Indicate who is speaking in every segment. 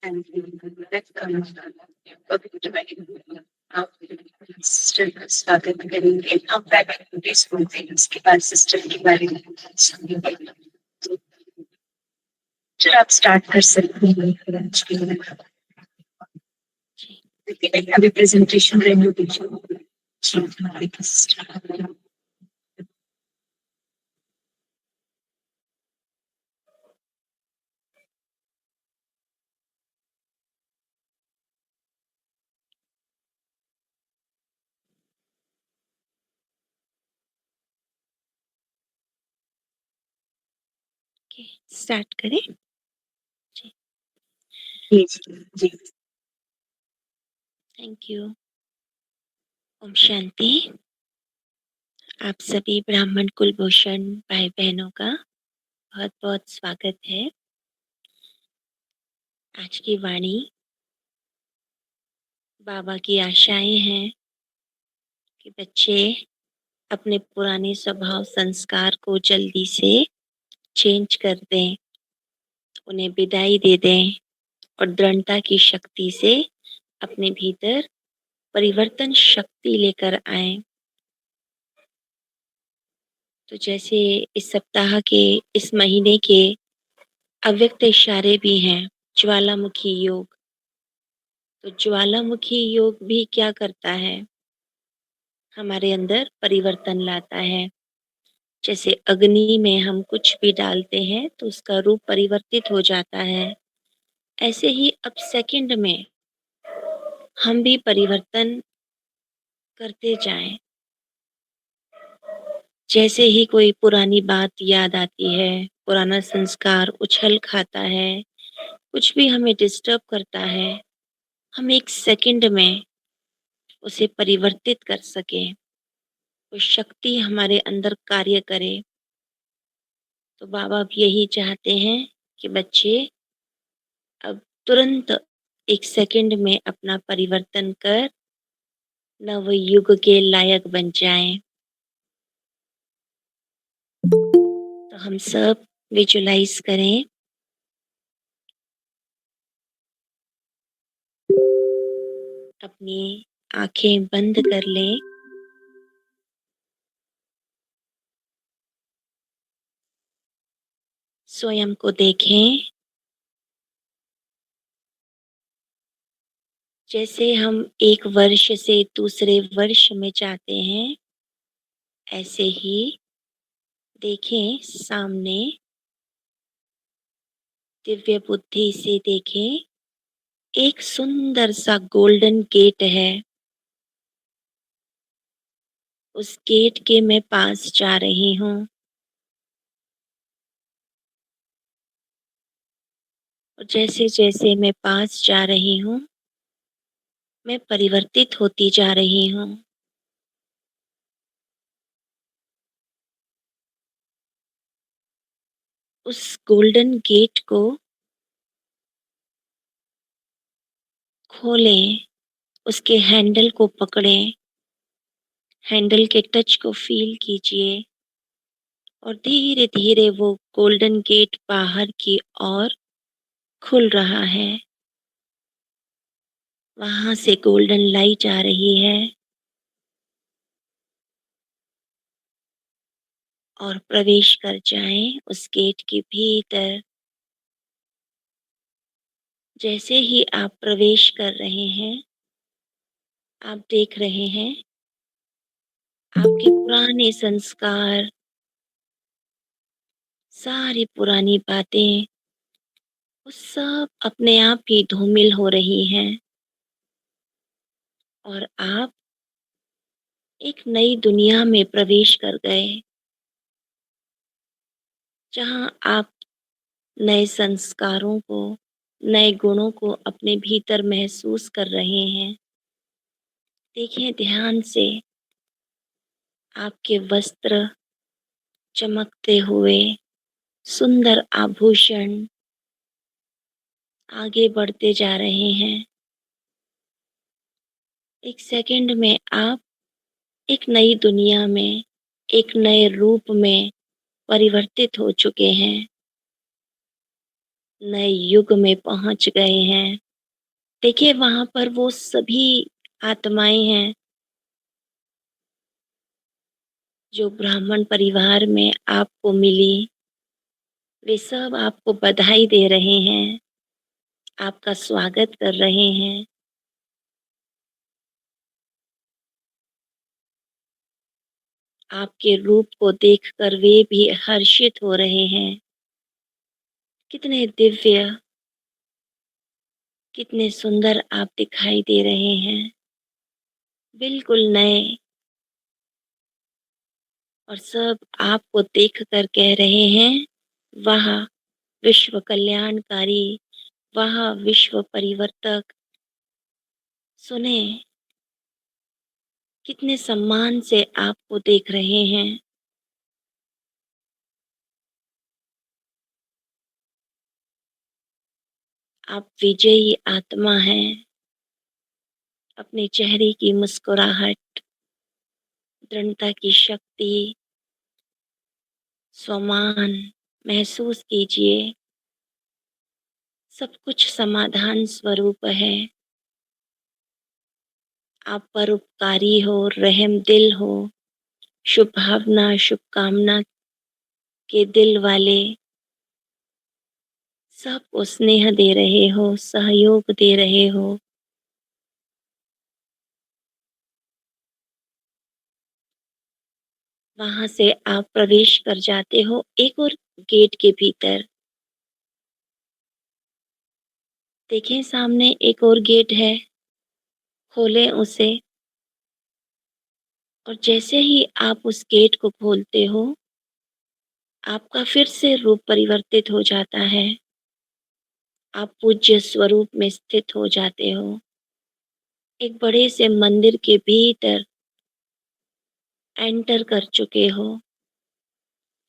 Speaker 1: and that comes up to system का स्वागत करेंगे हम बैक पीसफुल थिंग्स के बाद सिस्टम के बारे में समझेंगे तो चलो आप स्टार्ट कर सकते हैं आज के लिए अभी प्रेजेंटेशन रेडी हमारे सिस्टम
Speaker 2: स्टार्ट करें।
Speaker 1: जी जी
Speaker 2: थैंक यू। ओम शांति। आप सभी ब्राह्मण कुलभूषण भाई बहनों का बहुत बहुत स्वागत है। आज की वाणी बाबा की आशाएं हैं कि बच्चे अपने पुराने स्वभाव संस्कार को जल्दी से चेंज कर दें, उन्हें विदाई दे दें और दृढ़ता की शक्ति से अपने भीतर परिवर्तन शक्ति लेकर आए। तो जैसे इस सप्ताह के इस महीने के अव्यक्त इशारे भी हैं, ज्वालामुखी योग। तो ज्वालामुखी योग भी क्या करता है? हमारे अंदर परिवर्तन लाता है। जैसे अग्नि में हम कुछ भी डालते हैं तो उसका रूप परिवर्तित हो जाता है। ऐसे ही अब सेकंड में हम भी परिवर्तन करते जाएं। जैसे ही कोई पुरानी बात याद आती है, पुराना संस्कार उछल खाता है, कुछ भी हमें डिस्टर्ब करता है, हम एक सेकंड में उसे परिवर्तित कर सकें, वो शक्ति हमारे अंदर कार्य करे। तो बाबा अब यही चाहते हैं कि बच्चे अब तुरंत एक सेकंड में अपना परिवर्तन कर नव युग के लायक बन जाएं। तो हम सब विजुलाइज करें, अपनी आंखें बंद कर लें। स्वयं को देखें जैसे हम एक वर्ष से दूसरे वर्ष में जाते हैं, ऐसे ही देखें सामने, दिव्य बुद्धि से देखें, एक सुंदर सा गोल्डन गेट है। उस गेट के मैं पास जा रही हूँ और जैसे जैसे मैं पास जा रही हूँ, मैं परिवर्तित होती जा रही हूँ। उस गोल्डन गेट को खोलें, उसके हैंडल को पकड़ें, हैंडल के टच को फील कीजिए और धीरे धीरे वो गोल्डन गेट बाहर की ओर खुल रहा है। वहां से गोल्डन लाइट आ रही है और प्रवेश कर जाएं उस गेट के भीतर। जैसे ही आप प्रवेश कर रहे हैं, आप देख रहे हैं आपके पुराने संस्कार, सारी पुरानी बातें, वो सब अपने आप ही धूमिल हो रही हैं और आप एक नई दुनिया में प्रवेश कर गए, जहां आप नए संस्कारों को, नए गुणों को अपने भीतर महसूस कर रहे हैं। देखिए ध्यान से, आपके वस्त्र चमकते हुए, सुंदर आभूषण आगे बढ़ते जा रहे हैं। एक सेकंड में आप एक नई दुनिया में, एक नए रूप में परिवर्तित हो चुके हैं। नए युग में पहुँच गए हैं। देखिए वहाँ पर वो सभी आत्माएँ हैं जो ब्राह्मण परिवार में आपको मिली, वे सब आपको बधाई दे रहे हैं, आपका स्वागत कर रहे हैं। आपके रूप को देखकर वे भी हर्षित हो रहे हैं। कितने दिव्य, कितने सुंदर आप दिखाई दे रहे हैं। बिल्कुल नए, और सब आपको देखकर कह रहे हैं, वाह! विश्व कल्याणकारी, वाह! विश्व परिवर्तक। सुने, कितने सम्मान से आपको देख रहे हैं। आप विजयी आत्मा हैं। अपने चेहरे की मुस्कुराहट, दृढ़ता की शक्ति, स्वमान महसूस कीजिए। सब कुछ समाधान स्वरूप है। आप परोपकारी हो, रहम दिल हो, शुभ भावना, शुभकामना के दिल वाले, सबको स्नेह दे रहे हो, सहयोग दे रहे हो। वहाँ से आप प्रवेश कर जाते हो एक और गेट के भीतर। देखें सामने एक और गेट है, खोलें उसे, और जैसे ही आप उस गेट को खोलते हो, आपका फिर से रूप परिवर्तित हो जाता है। आप पूज्य स्वरूप में स्थित हो जाते हो। एक बड़े से मंदिर के भीतर एंटर कर चुके हो,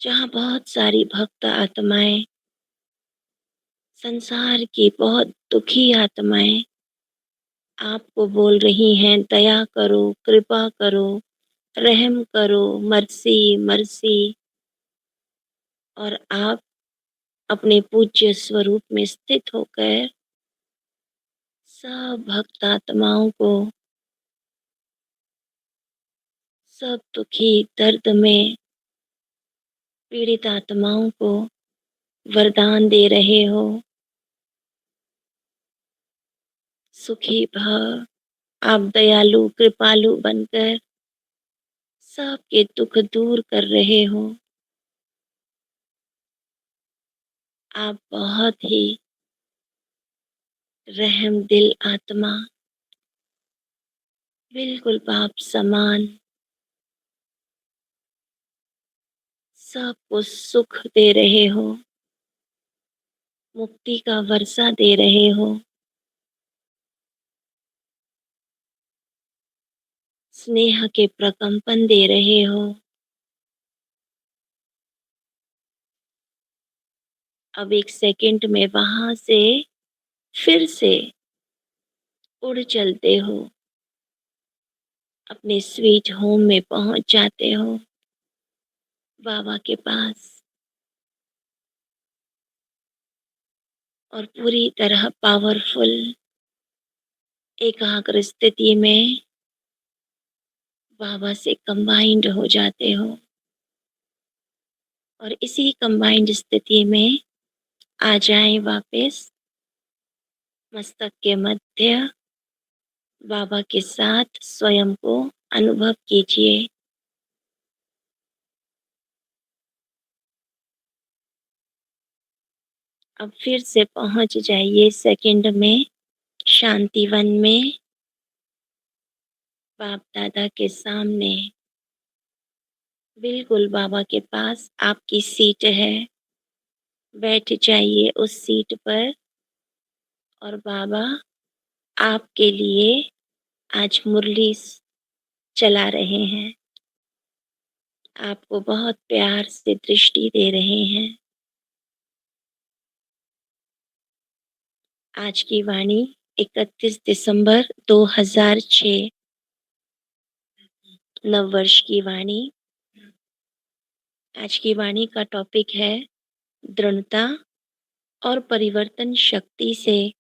Speaker 2: जहाँ बहुत सारी भक्त आत्माएँ, संसार की बहुत दुखी आत्माएँ आपको बोल रही हैं, दया करो, कृपा करो, रहम करो, मर्सी, मर्सी। और आप अपने पूज्य स्वरूप में स्थित होकर सब भक्त आत्माओं को, सब दुखी, दर्द में पीड़ित आत्माओं को वरदान दे रहे हो। सुखी भव, आप दयालु, कृपालु बनकर सबके दुख दूर कर रहे हो। आप बहुत ही रहम दिल आत्मा, बिल्कुल बाप समान, सबको सुख दे रहे हो, मुक्ति का वर्षा दे रहे हो, स्नेह के प्रकंपन दे रहे हो। अब एक सेकंड में वहाँ से फिर से उड़ चलते हो, अपने स्वीट होम में पहुँच जाते हो, बाबा के पास। और पूरी तरह पावरफुल एकाग्र स्थिति में बाबा से कंबाइंड हो जाते हो, और इसी कंबाइंड स्थिति में आ जाएं वापस मस्तक के मध्य बाबा के साथ स्वयं को अनुभव कीजिए। अब फिर से पहुंच जाइए सेकंड में शांतिवन में, बाप दादा के सामने। बिल्कुल बाबा के पास आपकी सीट है, बैठ जाइए उस सीट पर, और बाबा आपके लिए आज मुरली चला रहे हैं। आपको बहुत प्यार से दृष्टि दे रहे हैं। आज की वाणी 31 दिसंबर 2006, नववर्ष की वाणी। आज की वाणी का टॉपिक है दृढ़ता और परिवर्तन शक्ति से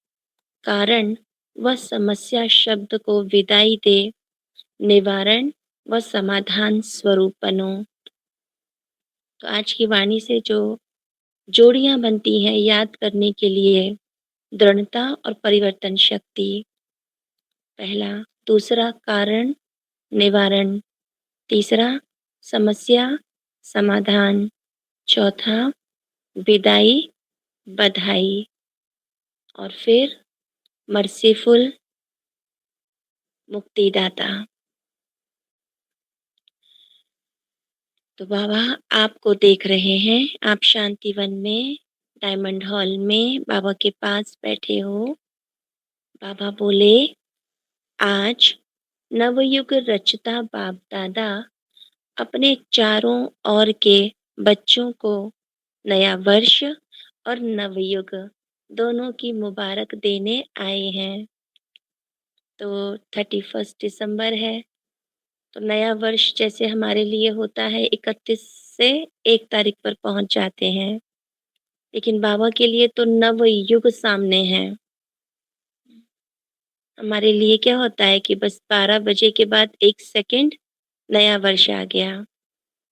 Speaker 2: कारण व समस्या शब्द को विदाई दे, निवारण व समाधान स्वरूप बनो। तो आज की वाणी से जो जोड़ियाँ बनती हैं याद करने के लिए, दृढ़ता और परिवर्तन शक्ति, पहला, दूसरा कारण, निवारण, तीसरा समस्या, समाधान, चौथा विदाई, बधाई और फिर मर्सीफुल, मुक्तिदाता। तो बाबा आपको देख रहे हैं, आप शांतिवन में, डायमंड हॉल में बाबा के पास बैठे हो। बाबा बोले, आज नवयुग रचता बाप दादा अपने चारों ओर के बच्चों को नया वर्ष और नवयुग दोनों की मुबारक देने आए हैं। तो 31 दिसंबर है, तो नया वर्ष जैसे हमारे लिए होता है 31 से 1 तारीख पर पहुंच जाते हैं, लेकिन बाबा के लिए तो नवयुग सामने है। हमारे लिए क्या होता है कि बस 12 बजे के बाद 1 सेकंड नया वर्ष आ गया।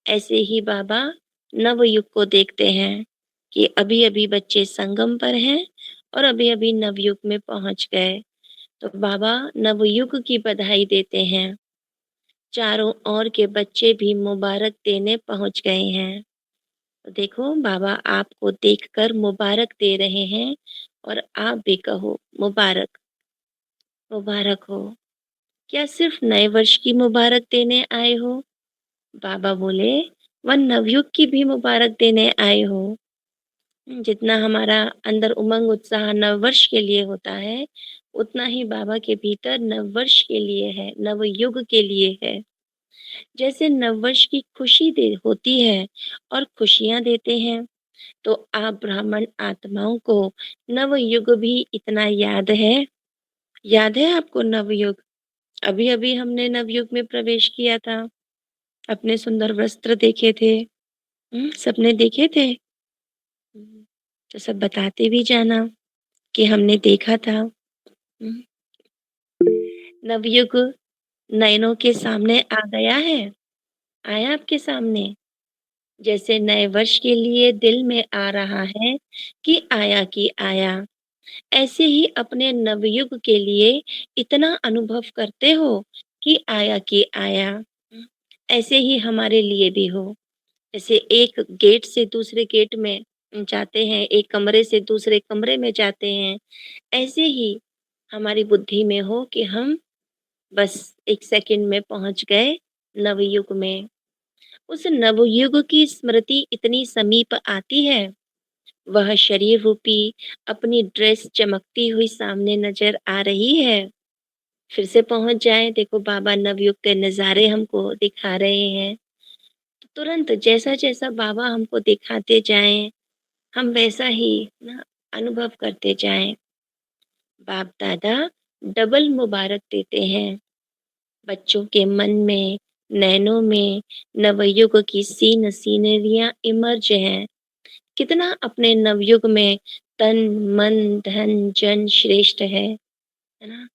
Speaker 2: ऐसे ही बाबा नवयुग को देखते हैं कि अभी-अभी बच्चे संगम पर हैं और अभी-अभी नवयुग में पहुंच गए। तो बाबा नवयुग की बधाई देते हैं। चारों ओर के बच्चे भी मुबारक देने पहुंच गए हैं। तो देखो बाबा आपको देखकर मुबारक दे रहे हैं और आप भी कहो मुबारक, मुबारक हो। क्या सिर्फ नए वर्ष की मुबारक देने आए हो? बाबा बोले, वह नवयुग की भी मुबारक देने आए हो। जितना हमारा अंदर उमंग उत्साह नववर्ष के लिए होता है, उतना ही बाबा के भीतर नववर्ष के लिए है, नवयुग के लिए है। जैसे नववर्ष की खुशी दे होती है और खुशियाँ देते हैं, तो आप ब्राह्मण आत्माओं को नवयुग भी इतना याद है? याद है आपको नवयुग? अभी-अभी हमने नवयुग में प्रवेश किया था, अपने सुंदर वस्त्र देखे थे, सपने देखे थे? हुँ, तो सब बताते भी जाना कि हमने देखा था। हुँ, नवयुग नयनों के सामने आ गया है? आया आपके सामने? जैसे नए वर्ष के लिए दिल में आ रहा है कि आया, ऐसे ही अपने नवयुग के लिए इतना अनुभव करते हो कि आया। ऐसे ही हमारे लिए भी हो। जैसे एक गेट से दूसरे गेट में जाते हैं, एक कमरे से दूसरे कमरे में जाते हैं, ऐसे ही हमारी बुद्धि में हो कि हम बस 1 सेकंड में पहुँच गए नवयुग में। उस नवयुग की स्मृति इतनी समीप आती है, वह शरीर रूपी अपनी ड्रेस चमकती हुई सामने नज़र आ रही है। फिर से पहुँच जाएँ, देखो बाबा नवयुग के नज़ारे हमको दिखा रहे हैं। तो तुरंत जैसा-जैसा बाबा हमको दिखाते जाएँ, हम वैसा ही ना अनुभव करते जाएँ। बाप-दादा डबल मुबारक देते हैं। बच्चों के मन में, नैनों में नवयुग की सीनरियाँ इमर्ज हैं। कितना अपने नवयुग में तन, मन, धन, जन श्रेष्ठ है ना?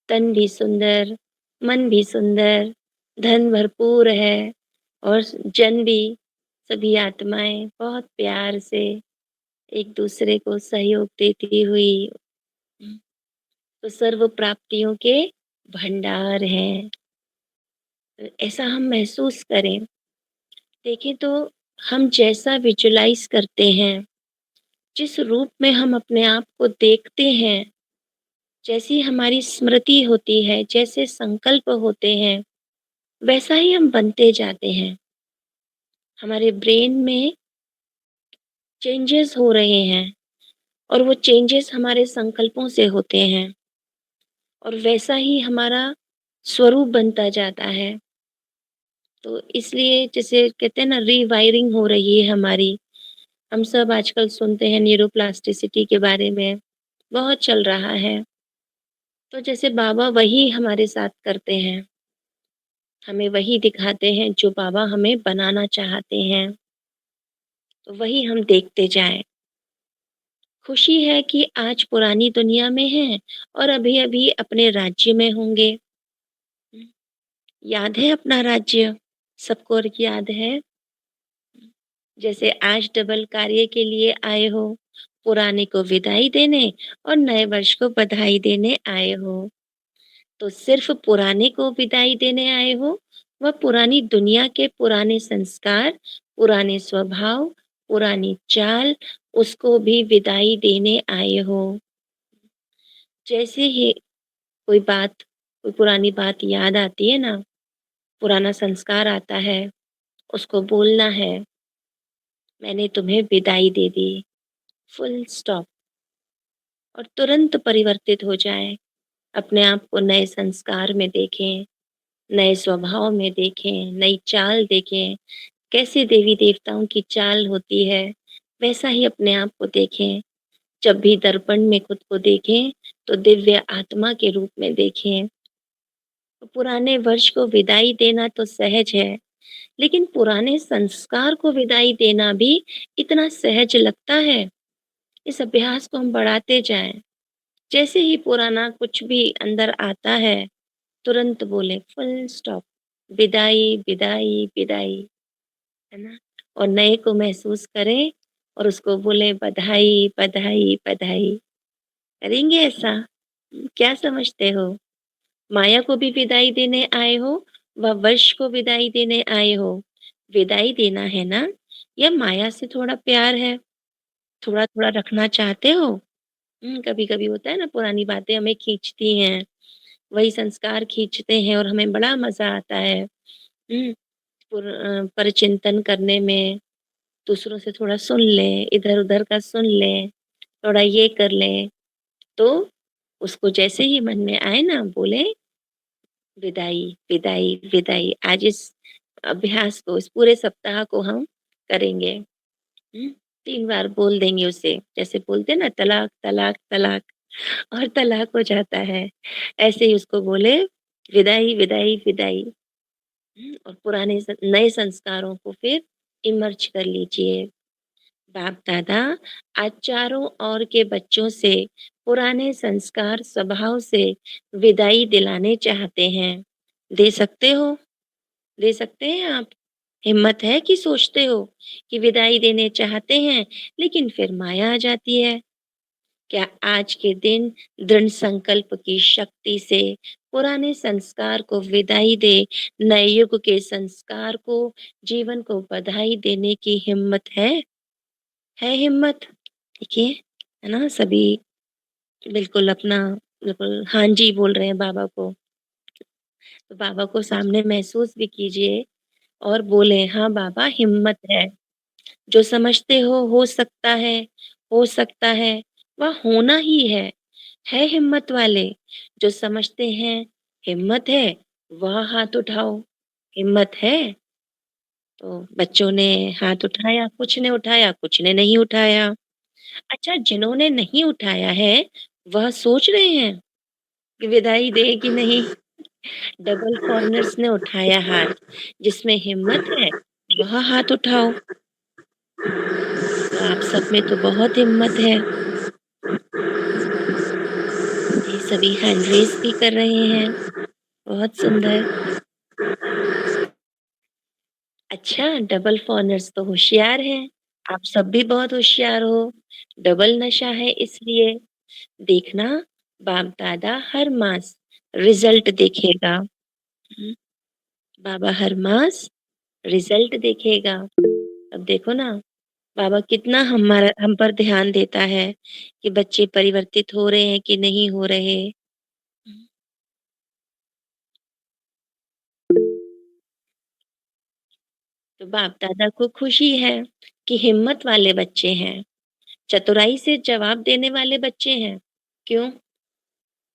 Speaker 2: तन भी सुंदर, मन भी सुंदर, धन भरपूर है और जन भी, सभी आत्माएँ बहुत प्यार से एक-दूसरे को सहयोग देती हुई, हुँ, तो सर्व प्राप्तियों के भंडार हैं। ऐसा हम महसूस करें। देखें तो हम जैसा विजुअलाइज़ करते हैं, जिस रूप में हम अपने आप को देखते हैं, जैसी हमारी स्मृति होती है, जैसे संकल्प होते हैं, वैसा ही हम बनते जाते हैं। हमारे ब्रेन में चेंजेस हो रहे हैं और वो चेंजेस हमारे संकल्पों से होते हैं और वैसा ही हमारा स्वरूप बनता जाता है। तो इसलिए जैसे कहते हैं ना रीवायरिंग हो रही है हमारी। हम सब आजकल सुनते हैं न्यूरोप्लास्टिसिटी के बारे में, बहुत चल रहा है। तो जैसे बाबा वही हमारे साथ करते हैं, हमें वही दिखाते हैं जो बाबा हमें बनाना चाहते हैं, तो वही हम देखते जाएँ। खुशी है कि आज पुरानी दुनिया में हैं और अभी-अभी अपने राज्य में होंगे। हुँ, याद है अपना राज्य? सबको याद है? जैसे आज डबल कार्य के लिए आए हो, पुराने को विदाई देने और नए वर्ष को बधाई देने आए हो। तो सिर्फ़ पुराने को विदाई देने आए हो, व पुरानी दुनिया के पुराने संस्कार, पुराने स्वभाव, पुरानी चाल, उसको भी विदाई देने आए हो। जैसे ही कोई पुरानी बात याद आती है ना, पुराना संस्कार आता है, उसको बोलना है, मैंने तुम्हें विदाई दे दी, फुल स्टॉप और तुरंत परिवर्तित हो जाएँ। अपने आप को नए संस्कार में देखें, नए स्वभाव में देखें, नई चाल देखें, कैसे देवी-देवताओं की चाल होती है, वैसा ही अपने आप को देखें। जब भी दर्पण में खुद को देखें, तो दिव्य आत्मा के रूप में देखें। पुराने वर्ष को विदाई देना तो सहज है, लेकिन पुराने संस्कार को विदाई देना भी इतना सहज लगता है। इस अभ्यास को हम बढ़ाते जाएँ। जैसे ही पुराना कुछ भी अंदर आता है, तुरंत बोलें फुल स्टॉप, विदाई, विदाई, विदाई, है ना? और नए को महसूस करें और उसको बोलें बधाई, बधाई, बधाई। करेंगे ऐसा? क्या समझते हो? माया को भी विदाई देने आए हो व वर्ष को विदाई देने आए हो। विदाई देना है ना? या माया से थोड़ा प्यार है? थोड़ा-थोड़ा रखना चाहते हो? कभी-कभी होता है ना पुरानी बातें हमें खींचती हैं, वही संस्कार खींचते हैं और हमें बड़ा मज़ा आता है। परचिंतन करने में, दूसरों से थोड़ा सुन लें, इधर-उधर का सुन लें, थोड़ा ये कर लें, तो उसको जैसे ही मन में आए ना बोलें विदाई, विदाई, विदाई। आज इस अभ्यास को, इस पूरे सप्ताह को हम करेंगे। 3 बार बोल देंगे उसे, जैसे बोलते हैं ना तलाक, तलाक, तलाक और तलाक हो जाता है। ऐसे ही उसको बोले विदाई, विदाई, विदाई। और पुराने नए संस्कारों को फिर इमर्ज कर लीजिए। बाप-दादा आज चारों ओर के बच्चों से पुराने संस्कार स्वभाव से विदाई दिलाने चाहते हैं। दे सकते हो? दे सकते हैं आप? हिम्मत है कि सोचते हो कि विदाई देने चाहते हैं, लेकिन फिर माया आ जाती है? क्या आज के दिन दृढ़ संकल्प की शक्ति से पुराने संस्कार को विदाई दे, नए युग के संस्कार को, जीवन को बधाई देने की हिम्मत है? है हिम्मत? देखिए, है ना? सभी बिल्कुल अपना बिल्कुल हाँ जी बोल रहे हैं बाबा को। तो बाबा को सामने महसूस भी कीजिए और बोलें, हाँ बाबा हिम्मत है। जो समझते हो हो सकता है, वह होना ही है हिम्मत वाले। जो समझते हैं हिम्मत है, वह हाथ उठाओ। हिम्मत है? तो बच्चों ने हाथ उठाया, कुछ ने उठाया, कुछ ने नहीं उठाया। अच्छा जिन्होंने नहीं उठाया है, वह सोच रहे हैं कि विदाई दें कि नहीं? डबल फॉरेनर्स ने उठाया हाथ, जिसमें हिम्मत है, वह हाथ उठाओ। तो आप सब में तो बहुत हिम्मत है। ये सभी हैंड रेज़ भी कर रहे हैं, बहुत सुंदर। अच्छा डबल फॉरेनर्स तो होशियार हैं, आप सब भी बहुत होशियार हो। डबल नशा है इसलिए। देखना बाप-दादा हर मास रिज़ल्ट देखेगा। हुँ, बाबा हर मास रिज़ल्ट देखेगा। अब देखो ना बाबा कितना हम पर ध्यान देता है कि बच्चे परिवर्तित हो रहे हैं कि नहीं हो रहे। तो बाप-दादा को खुशी है कि हिम्मत वाले बच्चे हैं, चतुराई से जवाब देने वाले बच्चे हैं। क्यों?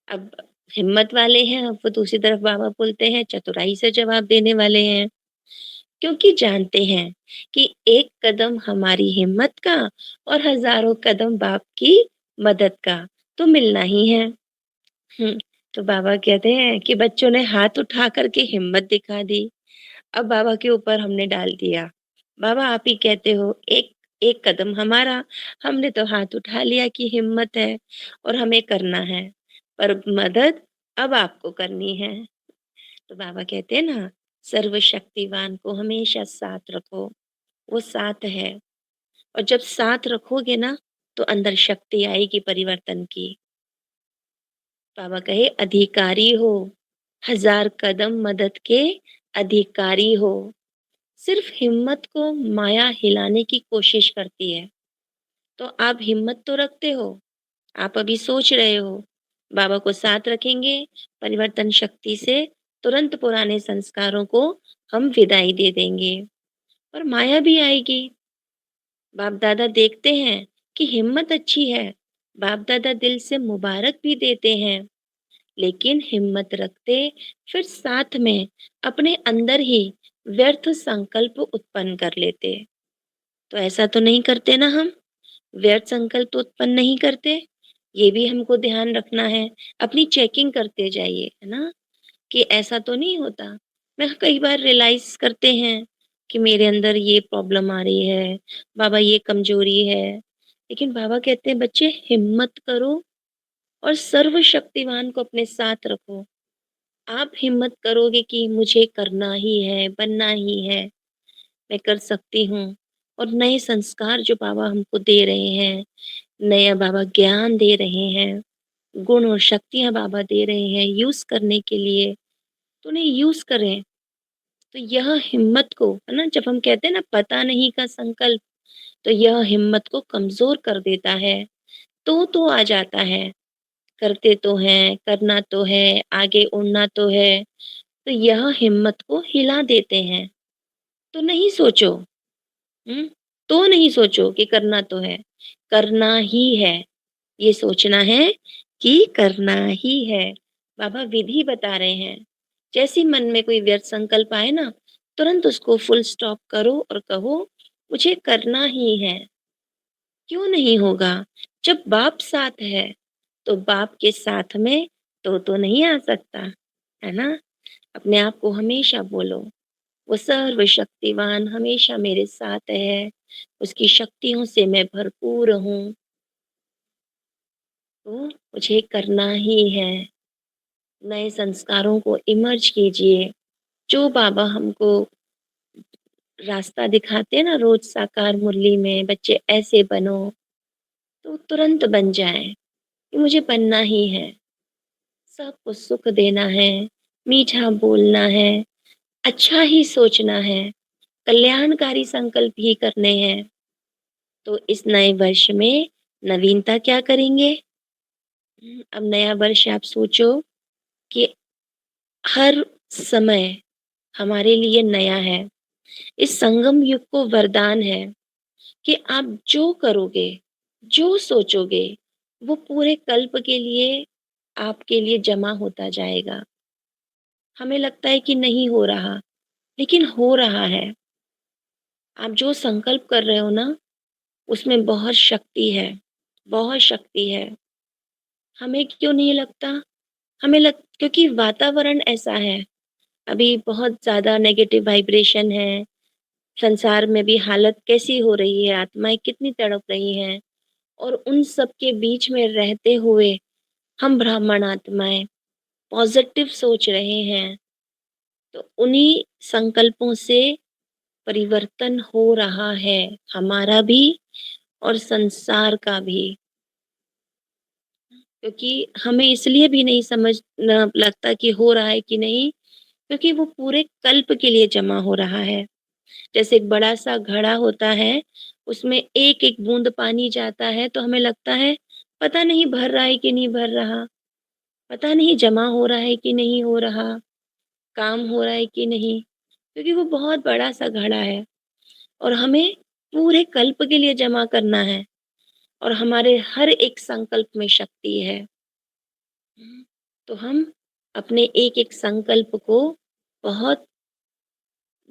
Speaker 2: अब हिम्मत वाले हैं, अब वो दूसरी तरफ बाबा बोलते हैं चतुराई से जवाब देने वाले हैं। क्योंकि जानते हैं कि एक कदम हमारी हिम्मत का और हज़ारों कदम बाप की मदद का तो मिलना ही है। हुँ, तो बाबा कहते हैं कि बच्चों ने हाथ उठा कर के हिम्मत दिखा दी। अब बाबा के ऊपर हमने डाल दिया। बाबा आप ही कहते हो एक एक कदम हमारा, हमने तो हाथ उठा लिया कि हिम्मत है और हमें करना है, पर मदद अब आपको करनी है। तो बाबा कहते हैं ना, सर्वशक्तिवान को हमेशा साथ रखो, वो साथ है। और जब साथ रखोगे ना, तो अंदर शक्ति आएगी परिवर्तन की। बाबा कहे अधिकारी हो, 1000 कदम मदद के अधिकारी हो। सिर्फ हिम्मत को माया हिलाने की कोशिश करती है। तो आप हिम्मत तो रखते हो, आप अभी सोच रहे हो, बाबा को साथ रखेंगे, परिवर्तन शक्ति से तुरंत पुराने संस्कारों को हम विदाई दे देंगे और माया भी आएगी। बाप दादा देखते हैं कि हिम्मत अच्छी है, बाप दादा दिल से मुबारक भी देते हैं, लेकिन हिम्मत रखते फिर साथ में अपने अंदर ही व्यर्थ संकल्प उत्पन्न कर लेते। तो ऐसा तो नहीं करते ना हम? व्यर्थ संकल्प तो उत्पन्न नहीं करते? ये भी हमको ध्यान रखना है, अपनी चेकिंग करते जाइए, है ना? कि ऐसा तो नहीं होता। मैं कई बार रियलाइज़ करते हैं कि मेरे अंदर ये प्रॉब्लम आ रही है, बाबा ये कमज़ोरी है। लेकिन बाबा कहते हैं बच्चे हिम्मत करो और सर्वशक्तिमान को अपने साथ रखो। आप हिम्मत करोगे कि मुझे करना ही है, बनना ही है, मैं कर सकती हूँ। और नए संस्कार जो बाबा हमको दे रहे हैं, नया बाबा ज्ञान दे रहे हैं, गुण और शक्तियाँ बाबा दे रहे हैं यूज़ करने के लिए, तो उन्हें यूज़ करें। तो यह हिम्मत को, है ना, जब हम कहते हैं ना पता नहीं का संकल्प, तो यह हिम्मत को कमज़ोर कर देता है। तो आ जाता है, करते तो हैं, करना तो है, आगे उड़ना तो है, तो यह हिम्मत को हिला देते हैं। तो नहीं सोचो, हुँ? तो नहीं सोचो कि करना तो है, करना ही है। ये सोचना है कि करना ही है। बाबा विधि बता रहे हैं। जैसे ही मन में कोई व्यर्थ संकल्प आए ना, तुरंत उसको फुल स्टॉप करो और कहो, मुझे करना ही है। क्यों नहीं होगा? जब बाप साथ है, तो बाप के साथ में तो नहीं आ सकता, है ना? अपने आप को हमेशा बोलो, वो सर्वशक्तिवान हमेशा मेरे साथ है, उसकी शक्तियों से मैं भरपूर हूँ, तो मुझे करना ही है। नए संस्कारों को इमर्ज कीजिए, जो बाबा हमको रास्ता दिखाते हैं ना रोज़ साकार मुरली में, बच्चे ऐसे बनो, तो तुरंत बन जाएँ, कि मुझे बनना ही है। सबको सुख देना है, मीठा बोलना है, अच्छा ही सोचना है, कल्याणकारी संकल्प ही करने हैं। तो इस नए वर्ष में नवीनता क्या करेंगे? अब नया वर्ष आप सोचो कि हर समय हमारे लिए नया है। इस संगम युग को वरदान है कि आप जो करोगे, जो सोचोगे, वो पूरे कल्प के लिए आपके लिए जमा होता जाएगा। हमें लगता है कि नहीं हो रहा, लेकिन हो रहा है। आप जो संकल्प कर रहे हो ना, उसमें बहुत शक्ति है, बहुत शक्ति है। हमें क्यों नहीं लगता? हमें लग क्योंकि वातावरण ऐसा है, अभी बहुत ज़्यादा नेगेटिव वाइब्रेशन है, संसार में भी हालत कैसी हो रही है, आत्माएँ कितनी तड़प रही हैं और उन सब के बीच में रहते हुए हम ब्राह्मण आत्माएँ पॉज़िटिव सोच रहे हैं, तो उन्हीं संकल्पों से परिवर्तन हो रहा है, हमारा भी और संसार का भी। क्योंकि हमें इसलिए भी नहीं समझ न लगता कि हो रहा है कि नहीं, क्योंकि वो पूरे कल्प के लिए जमा हो रहा है। जैसे एक बड़ा-सा घड़ा होता है, उसमें एक-एक बूंद पानी जाता है, तो हमें लगता है, पता नहीं भर रहा है कि नहीं भर रहा, पता नहीं जमा हो रहा है कि नहीं हो रहा, काम हो रहा है कि नहीं, क्योंकि वो बहुत बड़ा-सा घड़ा है और हमें पूरे कल्प के लिए जमा करना है और हमारे हर एक संकल्प में शक्ति है। तो हम अपने एक-एक संकल्प को बहुत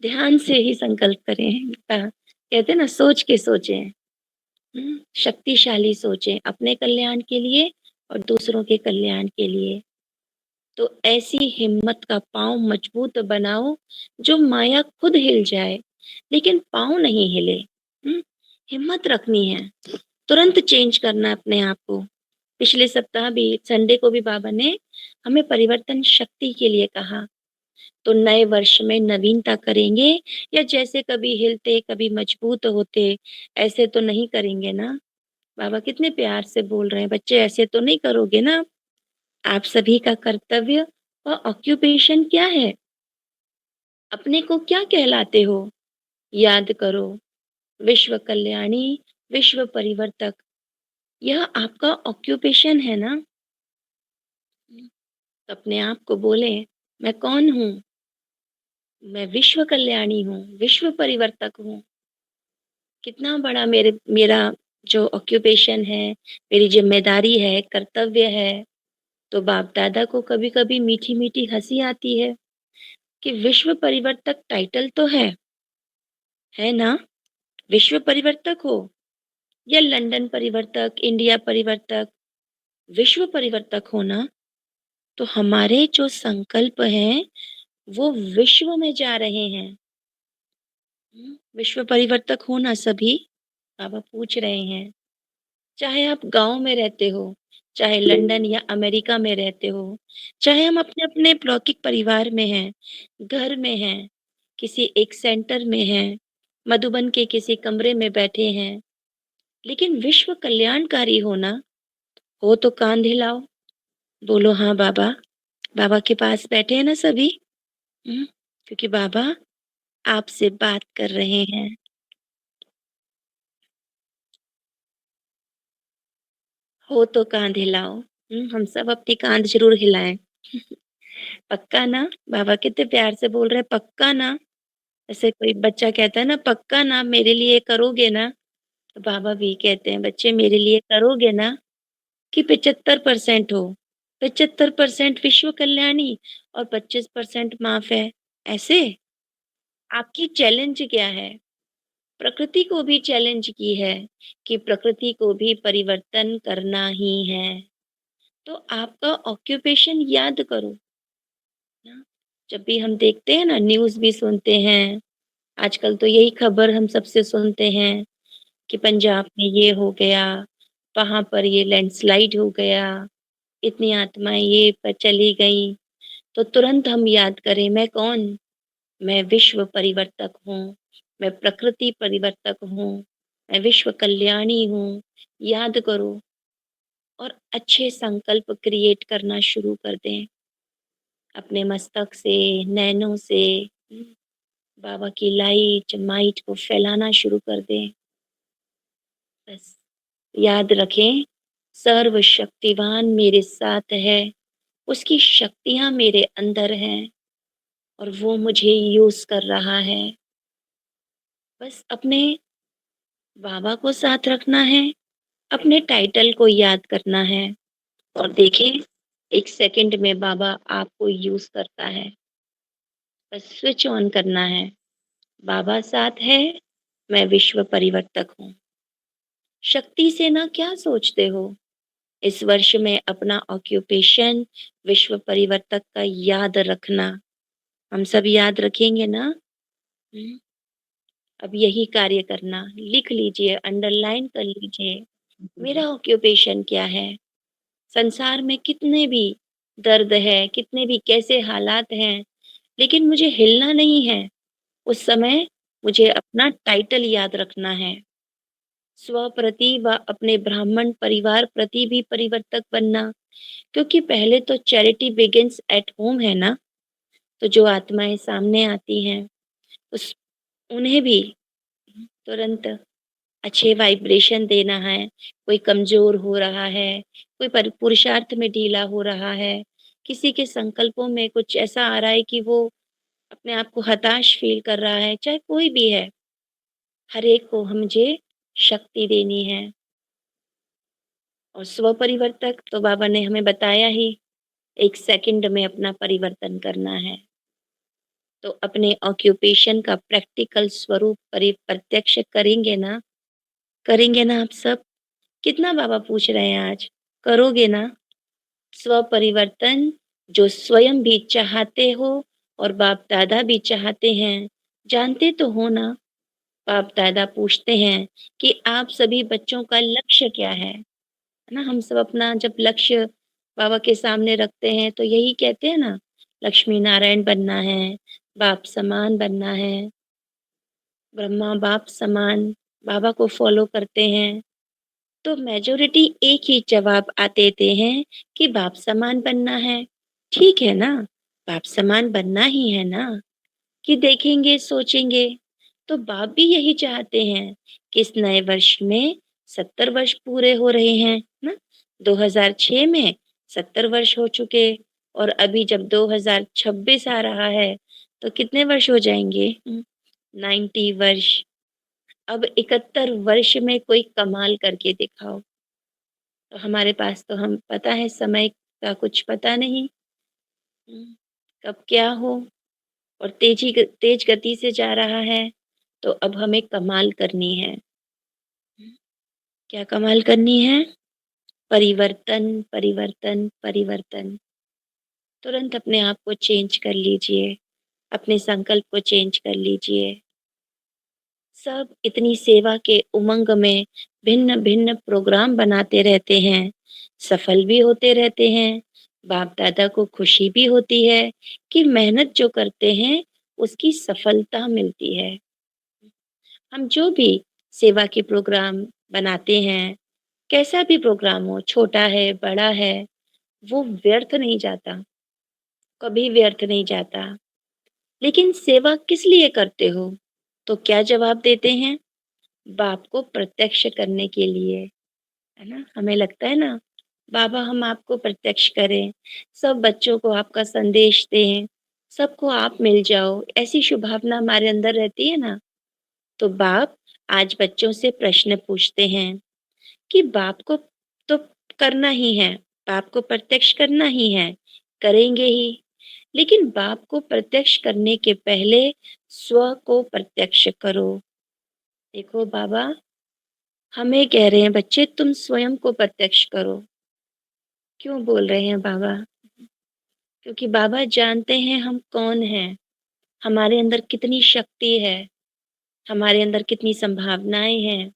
Speaker 2: ध्यान से ही संकल्प करें। कहते हैं ना सोच के सोचें। शक्तिशाली सोचें अपने कल्याण के लिए और दूसरों के कल्याण के लिए। तो ऐसी हिम्मत का पाँव मजबूत बनाओ, जो माया खुद हिल जाए, लेकिन पाँव नहीं हिले। हुँ? हिम्मत रखनी है, तुरंत चेंज करना है अपने आप को। पिछले सप्ताह भी संडे को भी बाबा ने हमें परिवर्तन शक्ति के लिए कहा। तो नए वर्ष में नवीनता करेंगे या जैसे कभी हिलते, कभी मजबूत होते, ऐसे तो नहीं करेंगे ना? बाबा कितने प्यार से बोल रहे हैं, बच्चे ऐसे तो नहीं करोगे ना? आप सभी का कर्तव्य और ऑक्यूपेशन क्या है? अपने को क्या कहलाते हो? याद करो, विश्व कल्याणी, विश्व परिवर्तक, यह आपका ऑक्यूपेशन है ना? अपने आप को बोलें, मैं कौन हूँ? मैं विश्व कल्याणी हूँ, विश्व परिवर्तक हूँ। कितना बड़ा मेरा जो ऑक्यूपेशन है, मेरी ज़िम्मेदारी है, कर्तव्य है। तो बाप-दादा को कभी-कभी मीठी-मीठी हँसी आती है कि विश्व परिवर्तक टाइटल तो है ना? विश्व परिवर्तक हो या लंदन परिवर्तक, इंडिया परिवर्तक, विश्व परिवर्तक हो ना? तो हमारे जो संकल्प हैं, वो विश्व में जा रहे हैं। विश्व परिवर्तक हो ना सभी? बाबा पूछ रहे हैं। चाहे आप गाँव में रहते हो, चाहे लंदन या अमेरिका में रहते हो, चाहे हम अपने-अपने लौकिक परिवार में हैं, घर में हैं, किसी एक सेंटर में हैं, मधुबन के किसी कमरे में बैठे हैं, लेकिन विश्व कल्याणकारी हो ना, हो तो कान हिलाओ, बोलो हाँ बाबा, बाबा के पास बैठे हैं ना सभी? हुँ, क्योंकि बाबा आपसे बात कर रहे हैं। हो तो काँध हिलाओ। हम सब अपनी काँध ज़रूर हिलाएँ। पक्का ना? बाबा कितने प्यार से बोल रहे हैं, पक्का ना? जैसे कोई बच्चा कहता है ना, पक्का ना मेरे लिए करोगे ना? तो बाबा भी कहते हैं, बच्चे मेरे लिए करोगे ना? कि 75% हो? 75% विश्व कल्याणी और 25% माफ़ है, ऐसे? आपकी चैलेंज क्या है? प्रकृति को भी चैलेंज की है कि प्रकृति को भी परिवर्तन करना ही है। तो आपका ऑक्यूपेशन याद करो ना। जब भी हम देखते हैं ना, न्यूज़ भी सुनते हैं, आजकल तो यही खबर हम सबसे सुनते हैं कि पंजाब में ये हो गया, वहाँ पर ये लैंडस्लाइड हो गया, इतनी आत्माएँ ये पर चली गईं, तो तुरंत हम याद करें मैं कौन? मैं विश्व परिवर्तक हूँ, मैं प्रकृति परिवर्तक हूँ, मैं विश्व कल्याणी हूँ। याद करो और अच्छे संकल्प क्रिएट करना शुरू कर दें। अपने मस्तक से, नैनों से बाबा की लाइट, माइट को फैलाना शुरू कर दें। बस याद रखें, सर्वशक्तिवान मेरे साथ है, उसकी शक्तियाँ मेरे अंदर हैं और वो मुझे यूज़ कर रहा है। बस अपने बाबा को साथ रखना है, अपने टाइटल को याद करना है और देखिए, 1 सेकंड में बाबा आपको यूज़ करता है। बस स्विच ऑन करना है। बाबा साथ है, मैं विश्व परिवर्तक हूँ। शक्ति से ना क्या सोचते हो? इस वर्ष में अपना ऑक्यूपेशन विश्व परिवर्तक का याद रखना। हम सब याद रखेंगे ना? हुँ, अब यही कार्य करना। लिख लीजिए, अंडरलाइन कर लीजिए। मेरा ऑक्यूपेशन क्या है? संसार में कितने भी दर्द है, कितने भी कैसे हालात हैं, लेकिन मुझे हिलना नहीं है। उस समय मुझे अपना टाइटल याद रखना है। स्व प्रति व अपने ब्राह्मण परिवार प्रति भी परिवर्तक बनना, क्योंकि पहले तो चैरिटी बिगिन्स एट होम है ना। तो जो आत्माएँ सामने आती हैं, उस उन्हें भी तुरंत अच्छे वाइब्रेशन देना है। कोई कमज़ोर हो रहा है, कोई पर पुरुषार्थ में ढीला हो रहा है, किसी के संकल्पों में कुछ ऐसा आ रहा है कि वो अपने आप को हताश फ़ील कर रहा है, चाहे कोई भी है, हर एक को मुझे शक्ति देनी है। और स्व-परिवर्तक तो बाबा ने हमें बताया ही, 1 सेकंड में अपना परिवर्तन करना है। तो अपने ऑक्यूपेशन का प्रैक्टिकल स्वरूप प्रत्यक्ष करेंगे ना? करेंगे ना आप सब? कितना बाबा पूछ रहे हैं आज? करोगे ना? स्व-परिवर्तन जो स्वयं भी चाहते हो और बाप-दादा भी चाहते हैं, जानते तो हो ना? बाप-दादा पूछते हैं कि आप सभी बच्चों का लक्ष्य क्या है? ना? हम सब अपना जब लक्ष्य बाबा के सामने रखते हैं तो यही कहते हैं ना, लक्ष्मी नारायण बनना है, बाप समान बनना है, ब्रह्मा बाप समान बाबा को फ़ॉलो करते हैं। तो मेजॉरिटी एक ही जवाब देते हैं कि बाप समान बनना है। ठीक है ना, बाप समान बनना ही है ना, कि देखेंगे, सोचेंगे, तो बाप भी यही चाहते हैं कि इस नए वर्ष में 70 वर्ष पूरे हो रहे हैं, ना? 2006 में 70 वर्ष हो चुके और अभी जब 2026 आ रहा है, तो कितने वर्ष हो जाएँगे? 90 वर्ष। अब 71 वर्ष में कोई कमाल करके दिखाओ। तो हमारे पास तो हम पता है समय का कुछ पता नहीं, हुँ, कब क्या हो और तेज गति से जा रहा है, तो अब हमें कमाल करनी है। हुँ, क्या कमाल करनी है? परिवर्तन, परिवर्तन, परिवर्तन। तुरंत अपने आप को चेंज कर लीजिए, अपने संकल्प को चेंज कर लीजिए। सब इतनी सेवा के उमंग में भिन्न-भिन्न प्रोग्राम बनाते रहते हैं, सफल भी होते रहते हैं, बाप-दादा को खुशी भी होती है कि मेहनत जो करते हैं, उसकी सफलता मिलती है। हम जो भी सेवा के प्रोग्राम बनाते हैं, कैसा भी प्रोग्राम हो, छोटा है, बड़ा है, वो व्यर्थ नहीं जाता, कभी व्यर्थ नहीं जाता। लेकिन सेवा किस लिए करते हो? तो क्या जवाब देते हैं? बाप को प्रत्यक्ष करने के लिए, है ना? हमें लगता है ना, बाबा हम आपको प्रत्यक्ष करें, सब बच्चों को आपका संदेश दें, सबको आप मिल जाओ, ऐसी शुभभावना हमारे अंदर रहती है ना, तो बाप आज बच्चों से प्रश्न पूछते हैं कि बाप को तो करना ही है, बाप को प्रत्यक्ष करना ही है, करेंगे ही, लेकिन बाप को प्रत्यक्ष करने के पहले स्व को प्रत्यक्ष करो। देखो बाबा हमें कह रहे हैं बच्चे तुम स्वयं को प्रत्यक्ष करो। क्यों बोल रहे हैं बाबा? क्योंकि बाबा जानते हैं हम कौन हैं, हमारे अंदर कितनी शक्ति है, हमारे अंदर कितनी संभावनाएँ हैं।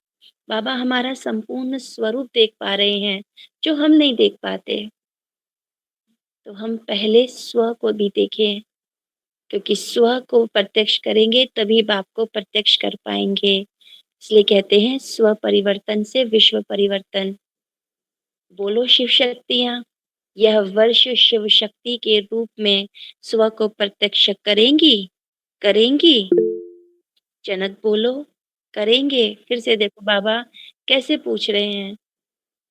Speaker 2: बाबा हमारा संपूर्ण स्वरूप देख पा रहे हैं, जो हम नहीं देख पाते। तो हम पहले स्व को भी देखें, क्योंकि स्व को प्रत्यक्ष करेंगे तभी बाप को प्रत्यक्ष कर पाएँगे। इसलिए कहते हैं स्व परिवर्तन से विश्व परिवर्तन। बोलो शिव शक्तियाँ। यह वर्ष शिव शक्ति के रूप में स्व को प्रत्यक्ष करेंगी? करेंगी? जनक बोलो, करेंगे? फिर से देखो बाबा कैसे पूछ रहे हैं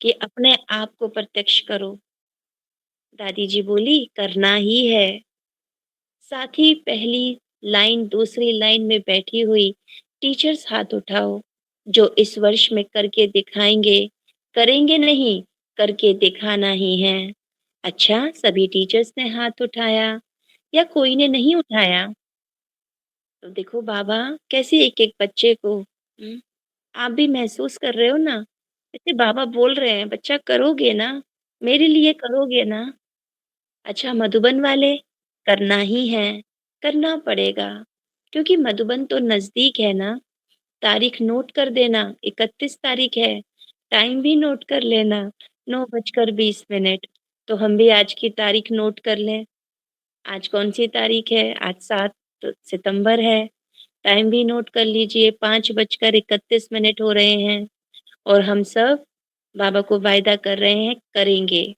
Speaker 2: कि अपने आप को प्रत्यक्ष करो। दादी जी बोली करना ही है। साथ ही पहली लाइन दूसरी लाइन में बैठी हुई टीचर्स हाथ उठाओ, जो इस वर्ष में करके दिखाएँगे, करेंगे नहीं, करके दिखाना ही है। अच्छा, सभी टीचर्स ने हाथ उठाया या कोई ने नहीं उठाया? तो देखो बाबा कैसे एक-एक बच्चे को आप भी महसूस कर रहे हो ना? जैसे बाबा बोल रहे हैं, "बच्चा करोगे ना? मेरे लिए करोगे ना?" अच्छा मधुबन वाले, करना ही है, करना पड़ेगा, क्योंकि मधुबन तो नज़दीक है ना। तारीख नोट कर देना, 31 तारीख है, टाइम भी नोट कर लेना, 9:20 तो हम भी आज की तारीख नोट कर लें। आज कौन-सी तारीख है? आज 7 सितंबर है। टाइम भी नोट कर लीजिए 5:31 हो रहे हैं और हम सब बाबा को वायदा कर रहे हैं करेंगे।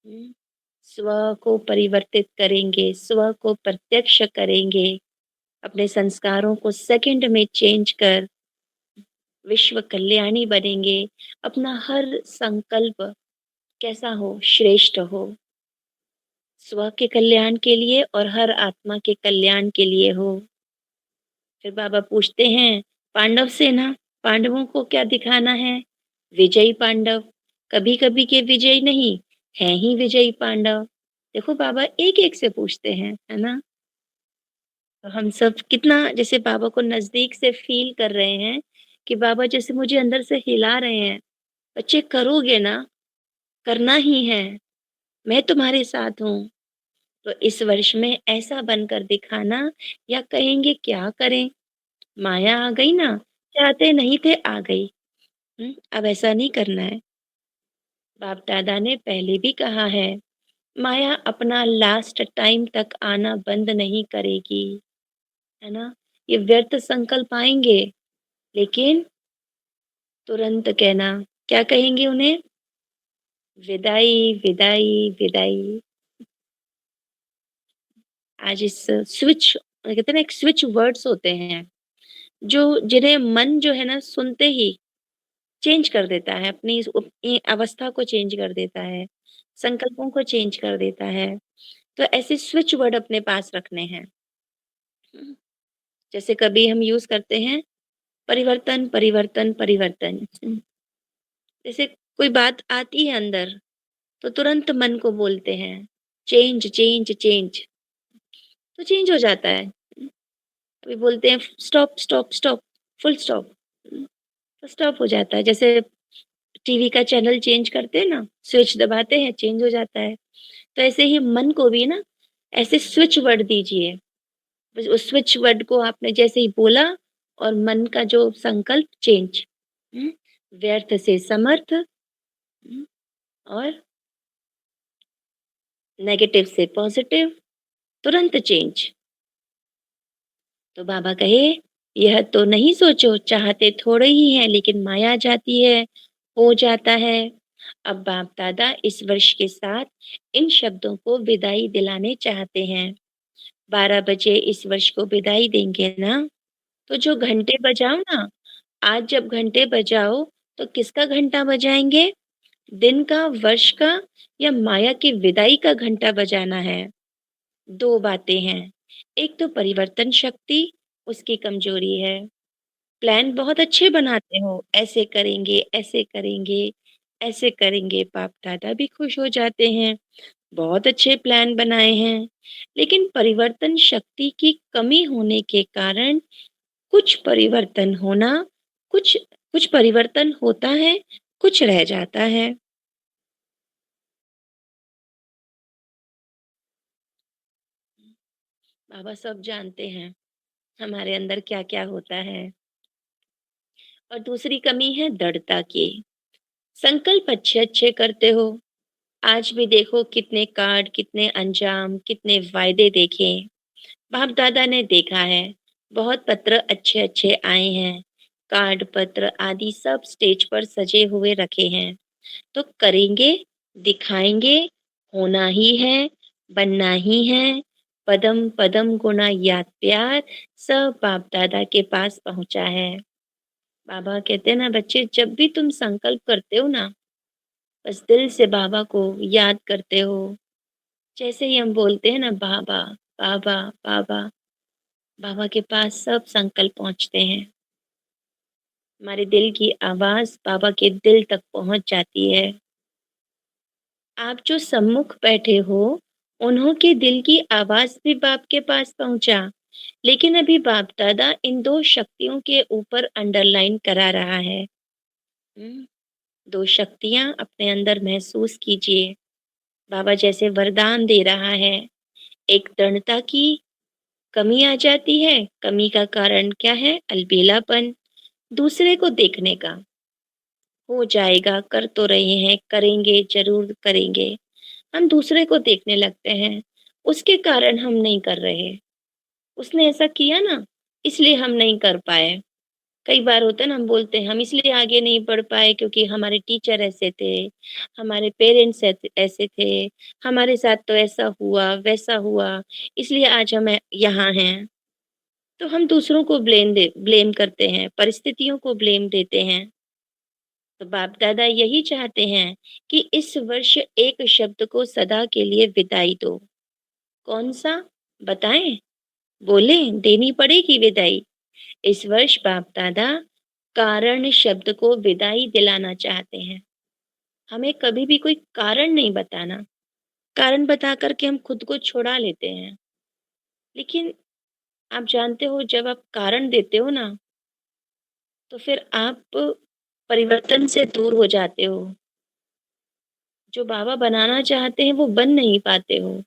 Speaker 2: हुँ, स्व को परिवर्तित करेंगे, स्व को प्रत्यक्ष करेंगे, अपने संस्कारों को सेकंड में चेंज कर विश्व कल्याणी बनेंगे, अपना हर संकल्प कैसा हो? श्रेष्ठ हो, स्व के कल्याण के लिए और हर आत्मा के कल्याण के लिए हो। फिर बाबा पूछते हैं पांडव सेना, पांडवों को क्या दिखाना है? विजयी पांडव, कभी-कभी के विजयी नहीं, हैं ही विजयी पांडव। देखो बाबा एक-एक से पूछते हैं, है ना? तो हम सब कितना जैसे बाबा को नज़दीक से फ़ील कर रहे हैं कि बाबा जैसे मुझे अंदर से हिला रहे हैं, "बच्चे करोगे ना? करना ही है, मैं तुम्हारे साथ हूँ।" तो इस वर्ष में ऐसा बनकर दिखाना या कहेंगे क्या करें? माया आ गई ना, चाहते नहीं थे आ गई। अब ऐसा नहीं करना है। बाप-दादा ने पहले भी कहा है, माया अपना लास्ट टाइम तक आना बंद नहीं करेगी, है ना? ये व्यर्थ संकल्प आएँगे, लेकिन तुरंत कहना क्या कहेंगे उन्हें? विदाई, विदाई, विदाई। आज इस स्विच कहते हैं ना एक स्विच वर्ड्स होते हैं, जो जिन्हें मन जो है ना सुनते ही चेंज कर देता है, अपनी इस अवस्था को चेंज कर देता है, संकल्पों को चेंज कर देता है। तो ऐसे स्विच वर्ड अपने पास रखने हैं। हुँ, जैसे कभी हम यूज़ करते हैं परिवर्तन, परिवर्तन, परिवर्तन। जैसे कोई बात आती है अंदर, तो तुरंत मन को बोलते हैं, चेंज, चेंज, चेंज, तो चेंज हो जाता है। कभी बोलते हैं stop, stop, stop, full stop, तो स्टॉप हो जाता है। जैसे टीवी का चैनल चेंज करते हैं ना, स्विच दबाते हैं, चेंज हो जाता है। तो ऐसे ही मन को भी ना ऐसे स्विच वर्ड दीजिए। बस उस स्विच वर्ड को आपने जैसे ही बोला और मन का जो संकल्प चेंज, हुँ, व्यर्थ से समर्थ, और नेगेटिव से पॉजिटिव, तुरंत चेंज। तो बाबा कहे, यह तो नहीं सोचो, चाहते थोड़े ही हैं लेकिन माया जाती है, हो जाता है। अब बाप दादा इस वर्ष के साथ इन शब्दों को विदाई दिलाने चाहते हैं। 12 बजे इस वर्ष को विदाई देंगे ना, तो जो घंटे बजाओ ना, आज जब घंटे बजाओ, तो किसका घंटा बजाएँगे? दिन का, वर्ष का, या माया की विदाई का घंटा बजाना है? 2 बातें हैं। एक तो परिवर्तन शक्ति, उसकी कमज़ोरी है। प्लान बहुत अच्छे बनाते हो, ऐसे करेंगे, ऐसे करेंगे, बाप-दादा भी खुश हो जाते हैं, बहुत अच्छे प्लान बनाए हैं। लेकिन परिवर्तन शक्ति की कमी होने के कारण कुछ परिवर्तन होना, कुछ कुछ परिवर्तन होता है, कुछ रह जाता है। बाबा सब जानते हैं, हमारे अंदर क्या-क्या होता है। और दूसरी कमी है दृढ़ता की। संकल्प अच्छे-अच्छे करते हो, आज भी देखो कितने कार्ड, कितने अंजाम, कितने वायदे देखे। बाप-दादा ने देखा है, बहुत पत्र अच्छे-अच्छे आए हैं। कार्ड, पत्र आदि सब स्टेज पर सजे हुए रखे हैं। तो करेंगे, दिखाएँगे, होना ही है, बनना ही है। पदम-पदम गुणा याद प्यार, सब बाप-दादा के पास पहुँचा है। बाबा कहते हैं ना बच्चे, जब भी तुम संकल्प करते हो ना, बस दिल से बाबा को याद करते हो। जैसे ही हम बोलते हैं ना बाबा, बाबा, बाबा, बाबा के पास सब संकल्प पहुँचते हैं। हमारे दिल की आवाज़ बाबा के दिल तक पहुँच जाती है। आप जो सम्मुख बैठे हो, उन्हों के दिल की आवाज़ भी बाप के पास पहुँचा। लेकिन अभी बाप-दादा इन 2 शक्तियों के ऊपर अंडरलाइन करा रहा है। 2 शक्तियाँ अपने अंदर महसूस कीजिए। बाबा जैसे वरदान दे रहा है, एक दृढ़ता की कमी आ जाती है, कमी का कारण क्या है? अलबेलापन, दूसरे को देखने का। हो जाएगा, कर तो रहे हैं, करेंगे, ज़रूर करेंगे। हम दूसरे को देखने लगते हैं, उसके कारण हम नहीं कर रहे। उसने ऐसा किया ना, इसलिए हम नहीं कर पाए। कई बार होता है ना, हम बोलते हैं हम इसलिए आगे नहीं बढ़ पाए क्योंकि हमारे टीचर ऐसे थे, हमारे पेरेंट्स ऐसे थे, हमारे साथ तो ऐसा हुआ, वैसा हुआ, इसलिए आज हम यहाँ हैं। तो हम दूसरों को ब्लेम करते हैं, परिस्थितियों को ब्लेम देते हैं। तो बाप-दादा यही चाहते हैं कि इस वर्ष एक शब्द को सदा के लिए विदाई दो। कौन-सा? बताएँ? बोलें? देनी पड़ेगी विदाई। इस वर्ष बाप-दादा कारण शब्द को विदाई दिलाना चाहते हैं। हमें कभी भी कोई कारण नहीं बताना। कारण बता कर के हम खुद को छुड़ा लेते हैं। लेकिन आप जानते हो, जब आप कारण देते हो ना, तो फिर आप परिवर्तन से दूर हो जाते हो। जो बाबा बनाना चाहते हैं वो बन नहीं पाते हो।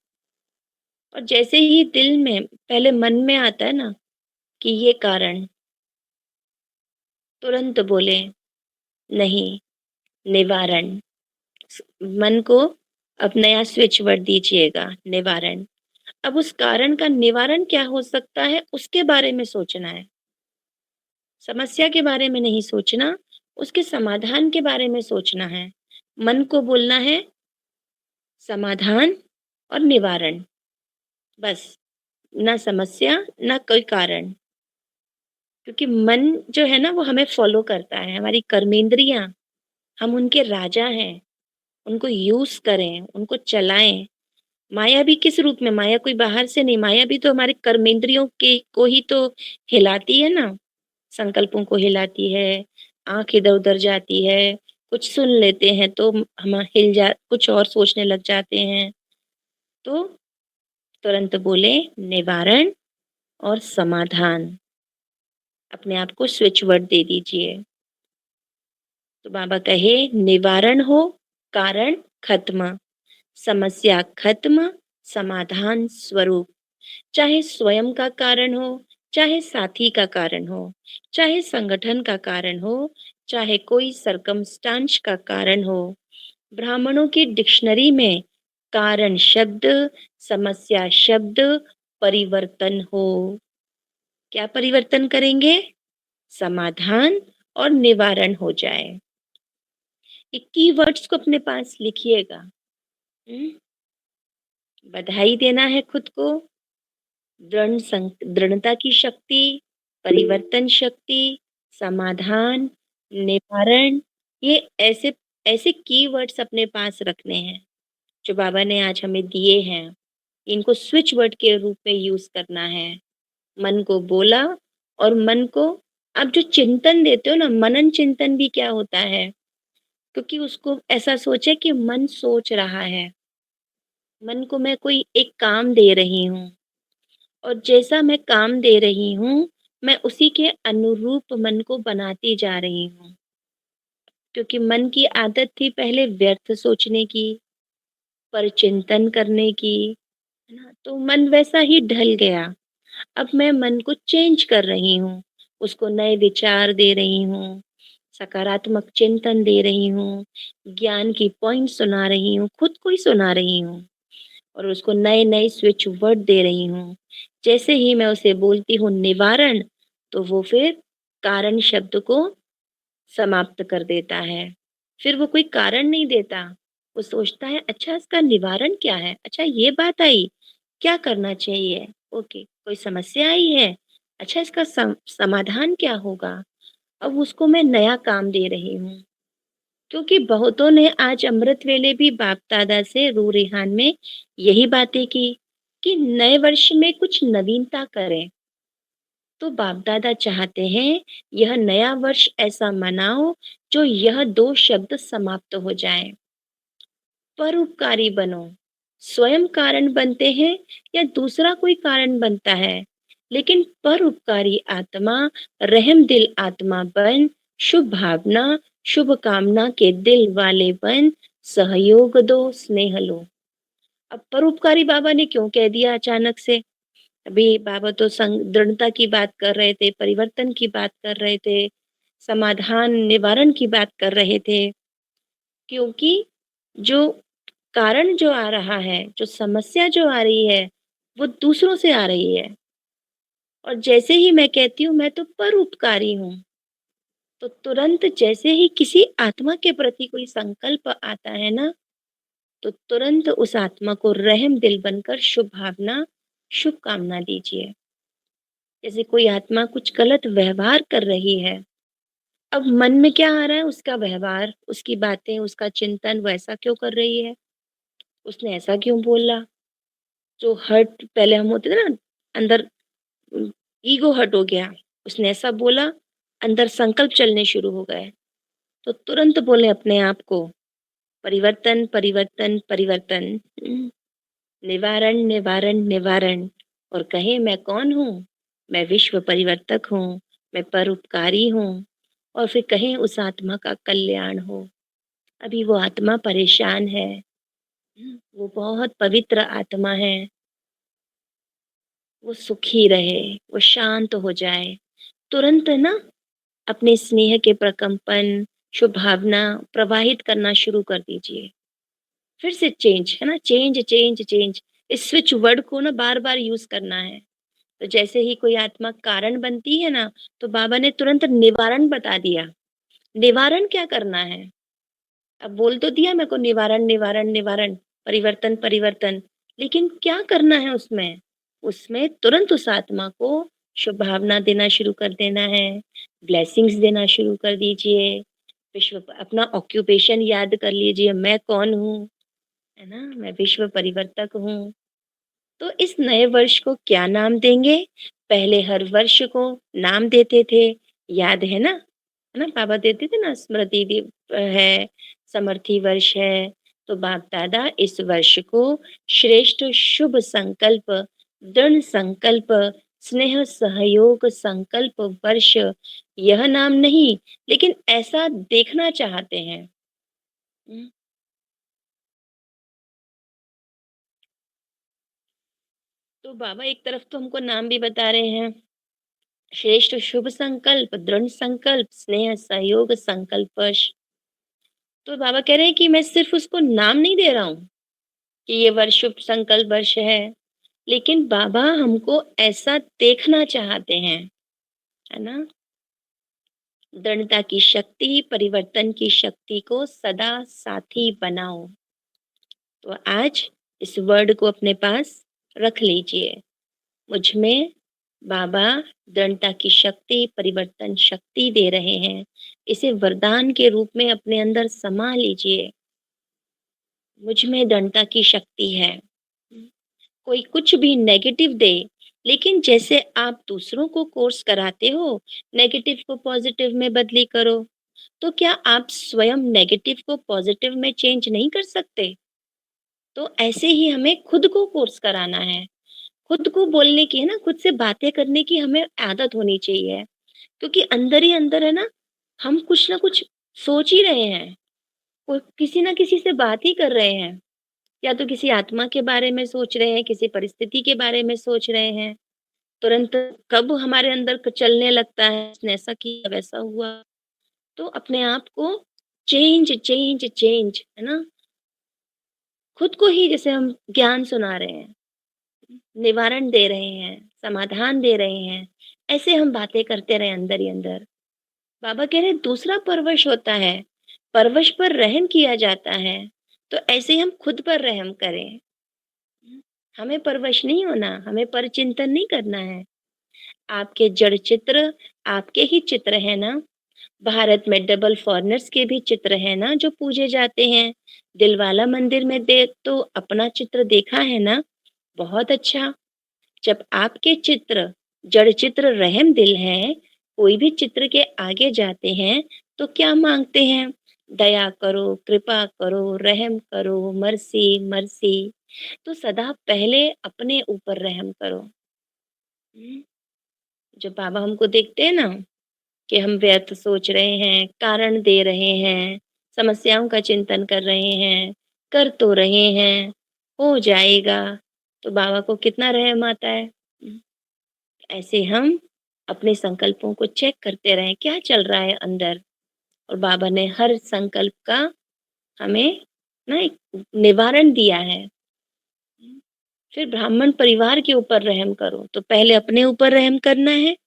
Speaker 2: और जैसे ही दिल में पहले मन में आता है ना कि ये कारण, तुरंत बोले नहीं, निवारण। मन को अब नया स्विच वर्ड दीजिएगा, निवारण। अब उस कारण का निवारण क्या हो सकता है, उसके बारे में सोचना है। समस्या के बारे में नहीं सोचना, उसके समाधान के बारे में सोचना है। मन को बोलना है समाधान और निवारण, बस। ना समस्या, ना कोई कारण। क्योंकि मन जो है ना वो हमें फ़ॉलो करता है, हमारी कर्मेंद्रियाँ, हम उनके राजा हैं। उनको यूज़ करें, उनको चलाएँ। माया भी किस रूप में? माया कोई बाहर से नहीं, माया भी तो हमारे कर्मेंद्रियों के को ही तो हिलाती है ना। संकल्पों को हिलाती है, आँख इधर-उधर जाती है, कुछ सुन लेते हैं तो हम हिल जा कुछ और सोचने लग जाते हैं। तो तुरंत बोले निवारण और समाधान। अपने आप को स्विच वर्ड दे दीजिए। तो बाबा कहे निवारण हो, कारण खत्म, समस्या खत्म, समाधान स्वरूप। चाहे स्वयं का कारण हो, चाहे साथी का कारण हो, चाहे संगठन का कारण हो, चाहे कोई सरकमस्टांस का कारण हो। ब्राह्मणों की डिक्शनरी में कारण शब्द, समस्या शब्द, परिवर्तन हो। क्या परिवर्तन करेंगे? समाधान और निवारण हो जाए। ये कीवर्ड्स को अपने पास लिखिएगा। हुँ? बधाई देना है खुद को, दृढ़ता की शक्ति, परिवर्तन शक्ति, समाधान, निवारण, ये ऐसे ऐसे कीवर्ड्स अपने पास रखने हैं, जो बाबा ने आज हमें दिए हैं। इनको स्विच वर्ड के रूप में यूज़ करना है। मन को बोला और मन को आप जो चिंतन देते हो ना, मनन चिंतन भी क्या होता है? क्योंकि उसको ऐसा सोचे कि मन सोच रहा है, मन को मैं कोई एक काम दे रही हूँ और जैसा मैं काम दे रही हूँ, मैं उसी के अनुरूप मन को बनाती जा रही हूँ। क्योंकि मन की आदत थी पहले व्यर्थ सोचने की, परचिंतन करने की, है ना? तो मन वैसा ही ढल गया। अब मैं मन को चेंज कर रही हूँ, उसको नए विचार दे रही हूँ, सकारात्मक चिंतन दे रही हूँ, ज्ञान की पॉइंट सुना रही हूँ, खुद को ही सुना रही हूँ और उसको नए-नए स्विच वर्ड दे रही हूँ। जैसे ही मैं उसे बोलती हूँ निवारण, तो वो फिर कारण शब्द को समाप्त कर देता है। फिर वो कोई कारण नहीं देता, वो सोचता है अच्छा इसका निवारण क्या है? अच्छा ये बात आई, क्या करना चाहिए? ओके, कोई समस्या आई है? अच्छा इसका समाधान क्या होगा? अब उसको मैं नया काम दे रही हूँ। क्योंकि बहुतों ने आज अमृत वेले भी बाप-दादा से रूह-रिहान में यही बातें की कि नए वर्ष में कुछ नवीनता करें। तो बाप-दादा चाहते हैं यह नया वर्ष ऐसा मनाओ जो यह 2 शब्द समाप्त हो जाएँ। परोपकारी बनो। स्वयं कारण बनते हैं या दूसरा कोई कारण बनता है, लेकिन परोपकारी आत्मा, रहम दिल आत्मा बन, शुभ भावना, शुभ कामना के दिल वाले बन, सहयोग दो, स्नेह लो। अब परोपकारी बाबा ने क्यों कह दिया अचानक से? अभी बाबा तो दृढ़ता की बात कर रहे थे, परिवर्तन की बात कर रहे थे, समाधान, निवारण की बात कर रहे थे। क्योंकि जो कारण जो आ रहा है, जो समस्या जो आ रही है, वो दूसरों से आ रही है और जैसे ही मैं कहती हूँ मैं तो परोपकारी हूँ, तो तुरंत जैसे ही किसी आत्मा के प्रति कोई संकल्प आता है ना, तो तुरंत उस आत्मा को रहम दिल बनकर शुभ भावना, शुभकामना दीजिए। जैसे कोई आत्मा कुछ गलत व्यवहार कर रही है, अब मन में क्या आ रहा है? उसका व्यवहार, उसकी बातें, उसका चिंतन वो ऐसा क्यों कर रही है? उसने ऐसा क्यों बोला? जो हर्ट पहले हम होते थे ना अंदर ईगो हर्ट हो गया, उसने ऐसा बोला, अंदर संकल्प चलने शुरू हो गए। तो तुरंत बोले अपने आप को परिवर्तन, परिवर्तन, परिवर्तन। निवारण, निवारण, निवारण और कहें मैं कौन हूँ? मैं विश्व परिवर्तक हूँ, मैं परोपकारी हूँ और फिर कहें उस आत्मा का कल्याण हो। अभी वो आत्मा परेशान है, वो बहुत पवित्र आत्मा है, वो सुखी रहे, वो शांत हो जाए। तुरंत ना अपने स्नेह के प्रकंपन, शुभ भावना प्रवाहित करना शुरू कर दीजिए। फिर से चेंज, है ना? Change, change, change. इस स्विच वर्ड को ना बार-बार यूज़ करना है। तो जैसे ही कोई आत्मा कारण बनती है ना, तो बाबा ने तुरंत निवारण बता दिया। निवारण क्या करना है? अब बोल तो दिया मेरे को निवारण, निवारण, निवारण, परिवर्तन, परिवर्तन, लेकिन क्या करना है उसमें? उसमें तुरंत उस आत्मा को शुभ भावना देना शुरू कर देना है, ब्लेसिंग्स देना शुरू कर दीजिए, विश्व अपना ऑक्यूपेशन याद कर लीजिए, मैं कौन हूँ, है ना? मैं विश्व परिवर्तक हूँ। तो इस नए वर्ष को क्या नाम देंगे? पहले हर वर्ष को नाम देते थे, याद है ना? है ना? बाबा देते थे ना स्मृति है, समर्थी वर्ष है, तो बाप-दादा इस वर्ष को श्रेष्ठ शुभ संकल्प, दृढ़ संकल्प, स्नेह सहयोग संकल्प वर्ष, यह नाम नहीं, लेकिन ऐसा देखना चाहते हैं। हुँ, तो बाबा एक तरफ तो हमको नाम भी बता रहे हैं, श्रेष्ठ शुभ संकल्प, दृढ़ संकल्प, स्नेह सहयोग संकल्प वर्ष। तो बाबा कह रहे हैं कि मैं सिर्फ उसको नाम नहीं दे रहा हूँ कि ये वर्ष शुभ संकल्प वर्ष है, लेकिन बाबा हमको ऐसा देखना चाहते हैं, है ना? दृढ़ता की शक्ति, परिवर्तन की शक्ति को सदा साथी बनाओ। तो आज इस वर्ड को अपने पास रख लीजिए। मुझ में बाबा दृढ़ता की शक्ति, परिवर्तन शक्ति दे रहे हैं। इसे वरदान के रूप में अपने अंदर समा लीजिए। मुझ में दृढ़ता की शक्ति है। कोई कुछ भी नेगेटिव दे, लेकिन जैसे आप दूसरों को कोर्स कराते हो, नेगेटिव को पॉजिटिव में बदली करो, तो क्या आप स्वयं नेगेटिव को पॉजिटिव में चेंज नहीं कर सकते? तो ऐसे ही हमें खुद को कोर्स कराना है। खुद को बोलने की, है ना, खुद से बातें करने की हमें आदत होनी चाहिए। क्योंकि अंदर ही अंदर है ना, हम कुछ ना कुछ सोच ही रहे हैं, कोई किसी ना किसी से बात ही कर रहे हैं। या तो किसी आत्मा के बारे में सोच रहे हैं, किसी परिस्थिति के बारे में सोच रहे हैं। तुरंत कब हमारे अंदर चलने लगता है, उसने ऐसा किया, वैसा हुआ। तो अपने आप को चेंज, चेंज, चेंज, है ना? खुद को ही जैसे हम ज्ञान सुना रहे हैं, निवारण दे रहे हैं, समाधान दे रहे हैं, ऐसे हम बातें करते रहें अंदर ही अंदर। बाबा कह रहे हैं दूसरा परवश होता है, परवश पर रहम किया जाता है, तो ऐसे ही हम खुद पर रहम करें। हमें परवश नहीं होना, हमें परचिंतन नहीं करना है। आपके जड़ चित्र आपके ही चित्र हैं ना? भारत में डबल फॉरेनर्स के भी चित्र हैं ना जो पूजे जाते हैं। दिलवाला मंदिर में दे तो अपना चित्र देखा है ना? बहुत अच्छा। जब आपके चित्र, जड़ चित्र रहम दिल हैं, कोई भी चित्र के आगे जाते हैं, तो क्या माँगते हैं? दया करो, कृपा करो, रहम करो, मर्सी, मर्सी। तो सदा पहले अपने ऊपर रहम करो। हुँ, जब बाबा हमको देखते हैं ना कि हम व्यर्थ सोच रहे हैं, कारण दे रहे हैं, समस्याओं का चिंतन कर रहे हैं, कर तो रहे हैं, हो जाएगा, तो बाबा को कितना रहम आता है। ऐसे हम अपने संकल्पों को चेक करते रहें, क्या चल रहा है अंदर, और बाबा ने हर संकल्प का हमें ना एक निवारण दिया है। फिर ब्राह्मण परिवार के ऊपर रहम करो, तो पहले अपने ऊपर रहम करना है,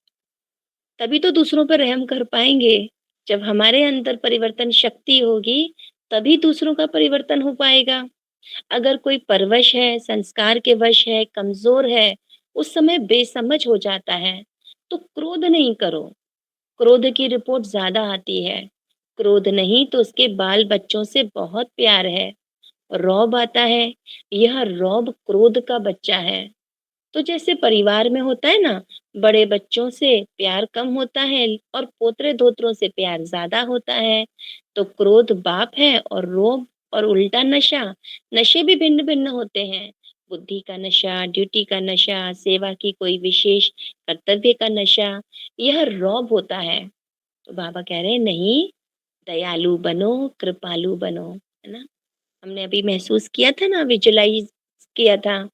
Speaker 2: तभी तो दूसरों पर रहम कर पाएँगे। जब हमारे अंदर परिवर्तन शक्ति होगी, तभी दूसरों का परिवर्तन हो पाएगा। अगर कोई परवश है, संस्कार के वश है, कमज़ोर है, उस समय बेसमझ हो जाता है, तो क्रोध नहीं करो। क्रोध की रिपोर्ट ज़्यादा आती है। क्रोध नहीं तो उसके बाल-बच्चों से बहुत प्यार है। रौब आता है, यह रौब क्रोध का बच्चा है। तो जैसे परिवार में होता है ना, बड़े बच्चों से प्यार कम होता है और पोतरे-धोतरों से प्यार ज़्यादा होता है। तो क्रोध बाप है और रोब और उल्टा नशा, नशे भी भिन्न-भिन्न होते हैं। बुद्धि का नशा, ड्यूटी का नशा, सेवा की कोई विशेष कर्तव्य का नशा, यह रौब होता है। तो बाबा कह रहे हैं नहीं, दयालु बनो, कृपालु बनो, है ना? हमने अभी महसूस किया था ना, विजुअलाइज़ किया था।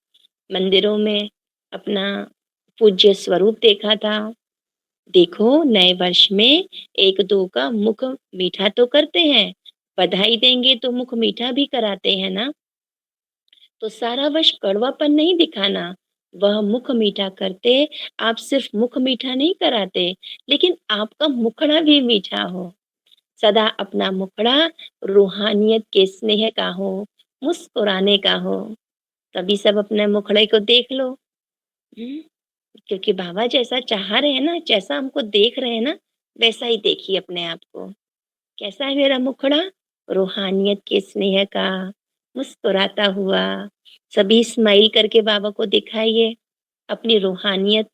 Speaker 2: मंदिरों में अपना पूज्य स्वरूप देखा था, देखो नए वर्ष में 1-2 का मुख मीठा तो करते हैं, बधाई देंगे तो मुख मीठा भी कराते हैं ना। तो सारा वर्ष कड़वापन नहीं दिखाना, वह मुख मीठा करते, आप सिर्फ मुख मीठा नहीं कराते, लेकिन आपका मुखड़ा भी मीठा हो। सदा अपना मुखड़ा रूहानियत के स्नेह का हो, मुस्कुराने का हो। तभी सब अपने मुखड़े को देख लो। हुँ, क्योंकि बाबा जैसा चाह रहे हैं ना, जैसा हमको देख रहे हैं ना, वैसा ही देखिए अपने आप को। कैसा है मेरा मुखड़ा? रूहानियत के स्नेह का, मुस्कुराता हुआ। सभी स्माइल करके बाबा को दिखाइए, अपनी रूहानियत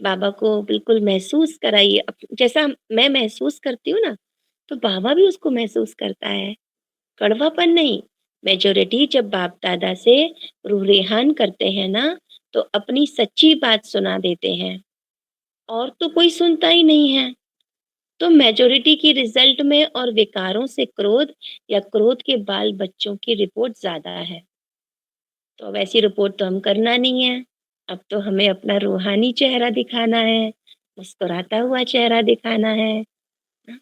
Speaker 2: बाबा को बिल्कुल महसूस कराइए। जैसा मैं महसूस करती हूँ ना, तो बाबा भी उसको महसूस करता है। कड़वापन नहीं, मेजॉरिटी जब बाप-दादा से रूह रेहान करते हैं ना, तो अपनी सच्ची बात सुना देते हैं और तो कोई सुनता ही नहीं है। तो मेजॉरिटी की रिजल्ट में और विकारों से क्रोध या क्रोध के बाल बच्चों की रिपोर्ट ज़्यादा है। तो अब ऐसी रिपोर्ट तो हम करना नहीं है। अब तो हमें अपना रूहानी चेहरा दिखाना है, मुस्कुराता हुआ चेहरा दिखाना है। ना?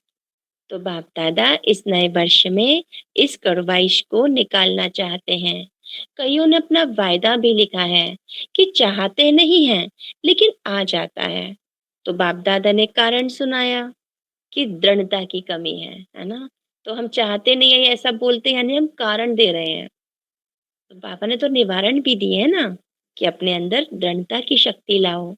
Speaker 2: तो बाप-दादा इस नए वर्ष में इस कड़वाइश को निकालना चाहते हैं। कइयों ने अपना वायदा भी लिखा है कि चाहते नहीं हैं, लेकिन आ जाता है। तो बाप-दादा ने कारण सुनाया कि दृढ़ता की कमी है ना? तो हम चाहते नहीं है ऐसा बोलते हैं यानी हम कारण दे रहे हैं। तो बाबा ने तो निवारण भी दिए है ना कि अपने अंदर दृढ़ता की शक्ति लाओ।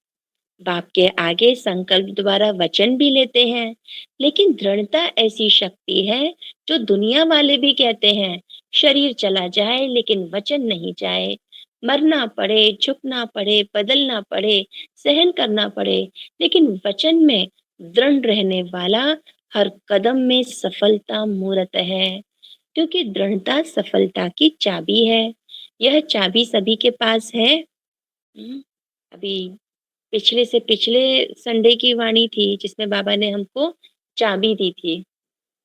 Speaker 2: बाप के आगे संकल्प द्वारा वचन भी लेते हैं, लेकिन दृढ़ता ऐसी शक्ति है जो दुनिया वाले भी कहते हैं, शरीर चला जाए लेकिन वचन नहीं जाए। मरना पड़े, झुकना पड़े, बदलना पड़े, सहन करना पड़े, लेकिन वचन में दृढ़ रहने वाला हर कदम में सफलता मूरत है, क्योंकि दृढ़ता सफलता की चाबी है। यह चाबी सभी के पास है। अभी पिछले से पिछले संडे की वाणी थी जिसमें बाबा ने हमको चाबी दी थी,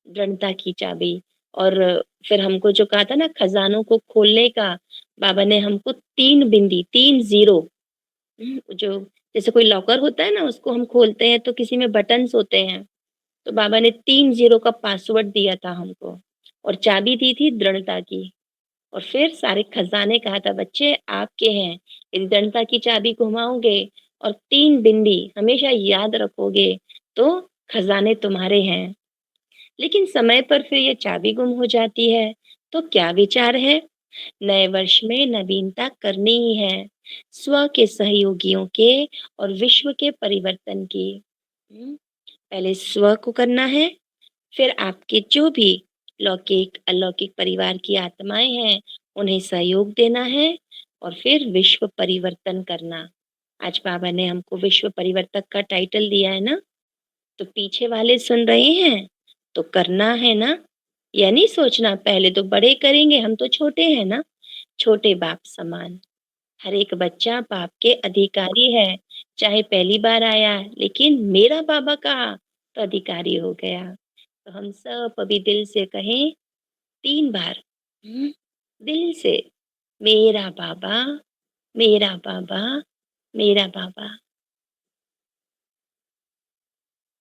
Speaker 2: दृढ़ता की चाबी। और फिर हमको जो कहा था ना खज़ानों को खोलने का, बाबा ने हमको 3 बिंदी, 3 ज़ीरो जो जैसे कोई लॉकर होता है ना उसको हम खोलते हैं तो किसी में बटन्स होते हैं, तो बाबा ने 3 ज़ीरो का पासवर्ड दिया था हमको और चाबी दी थी दृढ़ता की। और फिर सारे खज़ाने कहा था बच्चे आपके हैं, यदि दृढ़ता की चाबी घुमाओगे और 3 बिंदी हमेशा याद रखोगे, तो खज़ाने तुम्हारे हैं। लेकिन समय पर फिर ये चाबी गुम हो जाती है, तो क्या विचार है? नए वर्ष में नवीनता करनी ही है, स्व के सहयोगियों के और विश्व के परिवर्तन की। हुँ, पहले स्व को करना है, फिर आपके जो भी लौकिक, अलौकिक परिवार की आत्माएँ हैं, उन्हें सहयोग देना है और फिर विश्व परिवर्तन करना। आज बाबा ने हमको विश्व परिवर्तक का टाइटल दिया है ना, तो पीछे वाले सुन रहे हैं, तो करना है ना? यह नहीं सोचना पहले तो बड़े करेंगे, हम तो छोटे हैं ना, छोटे बाप समान। हर एक बच्चा बाप के अधिकारी है, चाहे पहली बार आया, लेकिन मेरा बाबा कहा, तो अधिकारी हो गया। तो हम सब अभी दिल से कहें 3 बार दिल से, मेरा बाबा, मेरा बाबा, मेरा बाबा।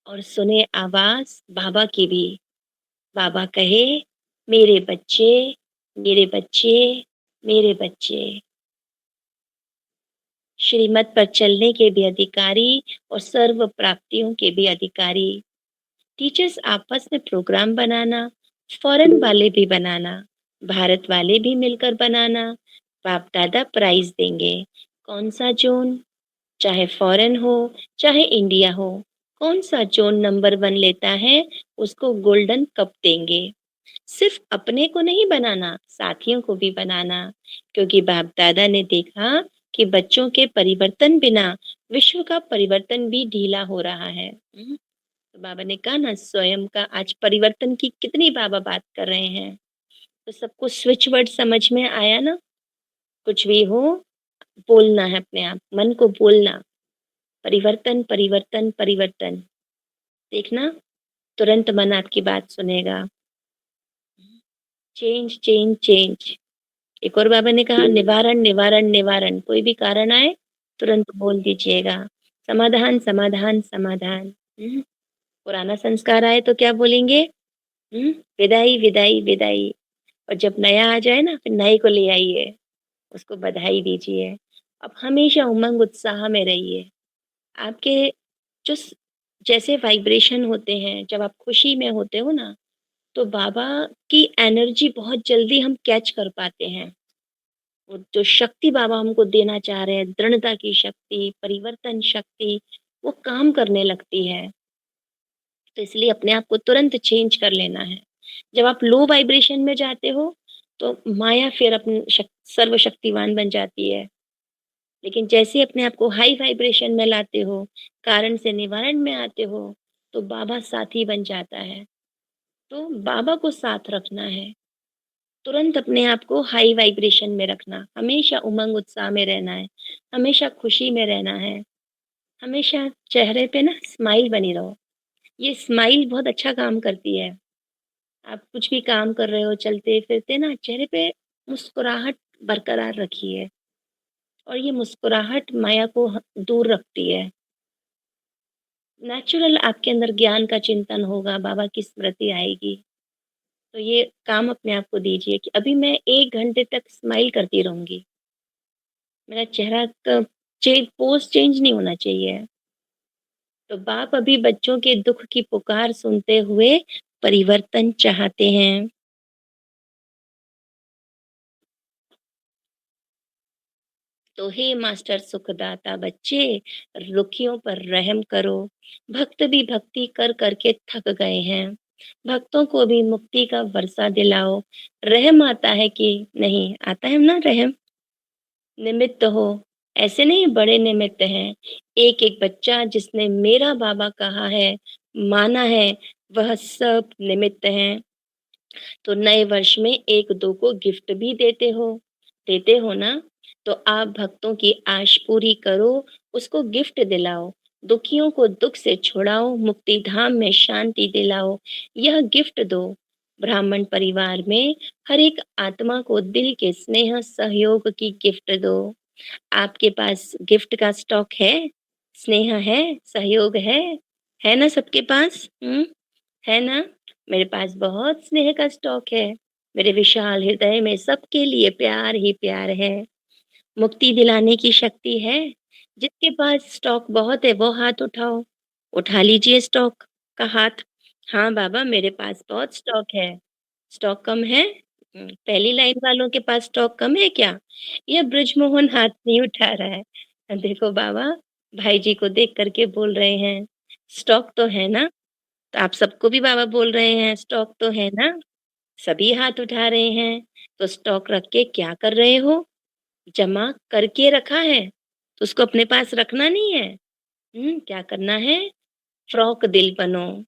Speaker 2: और सुने आवाज़ बाबा की भी। बाबा कहे, मेरे बच्चे, मेरे बच्चे, मेरे बच्चे। श्रीमत पर चलने के भी अधिकारी और सर्व प्राप्तियों के भी अधिकारी। टीचर्स आपस में प्रोग्राम बनाना, फॉरेन वाले भी बनाना, भारत वाले भी मिलकर बनाना, बाप-दादा प्राइज़ देंगे। कौन-सा ज़ोन, चाहे फॉरेन हो, चाहे इंडिया हो, कौन-सा ज़ोन नंबर 1 लेता है, उसको गोल्डन कप देंगे। सिर्फ अपने को नहीं बनाना, साथियों को भी बनाना, क्योंकि बाप-दादा ने देखा कि बच्चों के परिवर्तन बिना विश्व का परिवर्तन भी ढीला हो रहा है। तो बाबा ने कहा ना स्वयं का आज परिवर्तन की कितनी बाबा बात कर रहे हैं। तो सबको स्विच वर्ड समझ में आया ना? कुछ भी हो, बोलना है अपने आप, मन को बोलना, परिवर्तन, परिवर्तन, परिवर्तन। देखना, तुरंत मन आपकी बात सुनेगा। Change, change, change. एक और बाबा ने कहा निवारण, निवारण, निवारण। कोई भी कारण आए, तुरंत बोल दीजिएगा। समाधान, समाधान, समाधान। हुँ, पुराना संस्कार आए तो क्या बोलेंगे? हुँ, विदाई, विदाई, विदाई और जब नया आ जाए ना, फिर नए को ले आइए, उसको बधाई दीजिए। आप हमेशा उमंग-उत्साह में रहिए। आपके जो स जैसे वाइब्रेशन होते हैं, जब आप खुशी में होते हो ना, तो बाबा की एनर्जी बहुत जल्दी हम कैच कर पाते हैं। वो जो शक्ति बाबा हमको देना चाह रहे हैं, दृढ़ता की शक्ति, परिवर्तन शक्ति, वो काम करने लगती है। तो इसलिए अपने आप को तुरंत चेंज कर लेना है। जब आप लो वाइब्रेशन में जाते हो, तो माया फिर अपनी सर्वशक्तिवान बन जाती है। लेकिन जैसे ही अपने आप को हाई वाइब्रेशन में लाते हो, कारण से निवारण में आते हो, तो बाबा साथी बन जाता है। तो बाबा को साथ रखना है। तुरंत अपने आप को हाई वाइब्रेशन में रखना, हमेशा उमंग-उत्साह में रहना है, हमेशा खुशी में रहना है, हमेशा चेहरे पे ना स्माइल बनी रहो। ये स्माइल बहुत अच्छा काम करती है। आप कुछ भी काम कर रहे हो, चलते-फिरते ना चेहरे पे मुस्कुराहट बरकरार रखिए और ये मुस्कुराहट माया को दूर रखती है। नेचुरल आपके अंदर ज्ञान का चिंतन होगा, बाबा की स्मृति आएगी। तो ये काम अपने आप को दीजिए कि अभी मैं 1 घंटे तक स्माइल करती रहूँगी। मेरा चेहरा का पोज़ चेंज नहीं होना चाहिए। तो बाप अभी बच्चों के दुःख की पुकार सुनते हुए परिवर्तन चाहते हैं। तो हे मास्टर सुखदाता बच्चे, रुखियों पर रहम करो। भक्त भी भक्ति कर करके थक गए हैं। भक्तों को भी मुक्ति का वर्षा दिलाओ। रहम आता है कि नहीं? आता है ना रहम? निमित्त हो, ऐसे नहीं बड़े निमित्त हैं। एक-एक बच्चा जिसने मेरा बाबा कहा है, माना है, वह सब निमित्त हैं। तो नए वर्ष में 1-2 को गिफ्ट भी देते हो ना? तो आप भक्तों की आश पूरी करो, उसको गिफ्ट दिलाओ, दुखियों को दुःख से छुड़ाओ, मुक्ति धाम में शांति दिलाओ, यह गिफ्ट दो। ब्राह्मण परिवार में हर एक आत्मा को दिल के स्नेह सहयोग की गिफ्ट दो। आपके पास गिफ्ट का स्टॉक है? स्नेह है? सहयोग है? है ना सबके पास? हुँ? है ना? मेरे पास बहुत स्नेह का स्टॉक है। मेरे विशाल हृदय में सबके लिए प्यार ही प्यार है। मुक्ति दिलाने की शक्ति है। जिसके पास स्टॉक बहुत है वो हाथ उठाओ। उठा लीजिए स्टॉक का हाथ। हाँ बाबा मेरे पास बहुत स्टॉक है। स्टॉक कम है? पहली लाइन वालों के पास स्टॉक कम है क्या? यह बृजमोहन हाथ नहीं उठा रहा है। देखो बाबा भाई जी को देख कर के बोल रहे हैं, स्टॉक तो है ना? तो आप सबको भी बाबा बोल रहे हैं स्टॉक तो है ना? सभी हाथ उठा रहे हैं, तो स्टॉक रख के क्या कर रहे हो? जमा करके रखा है, तो उसको अपने पास रखना नहीं है। क्या करना है? फ्रॉक दिल बनो।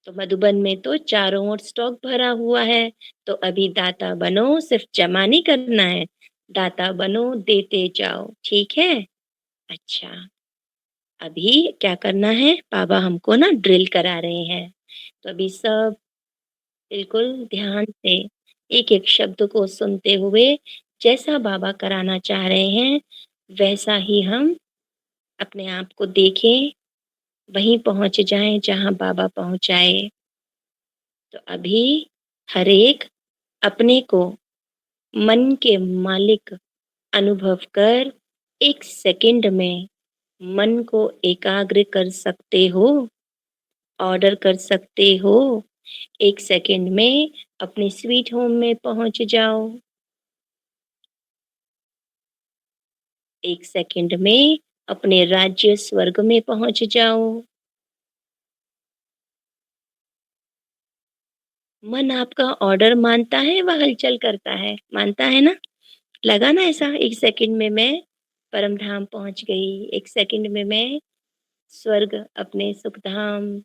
Speaker 2: तो मधुबन में तो चारों ओर स्टॉक भरा हुआ है, तो अभी दाता बनो, सिर्फ जमा नहीं करना है, दाता बनो, देते जाओ, ठीक है? अच्छा, अभी क्या करना है? बाबा हमको ना ड्रिल करा रहे हैं, तो अभी सब बिल्कुल ध्यान से एक-एक शब्द को सुनते हुए जैसा बाबा कराना चाह रहे हैं, वैसा ही हम अपने आप को देखें, वहीं पहुँच जाएँ जहाँ बाबा पहुँचाए। तो अभी हर एक अपने को मन के मालिक अनुभव कर 1 सेकंड में मन को एकाग्र कर सकते हो, ऑर्डर कर सकते हो। 1 सेकंड में अपने स्वीट होम में पहुँच जाओ। 1 सेकंड में अपने राज्य स्वर्ग में पहुँच जाओ। मन आपका ऑर्डर मानता है व हलचल करता है, मानता है ना? लगा ना ऐसा 1 सेकंड में मैं परम धाम पहुँच गई, 1 सेकंड में मैं स्वर्ग अपने सुखधाम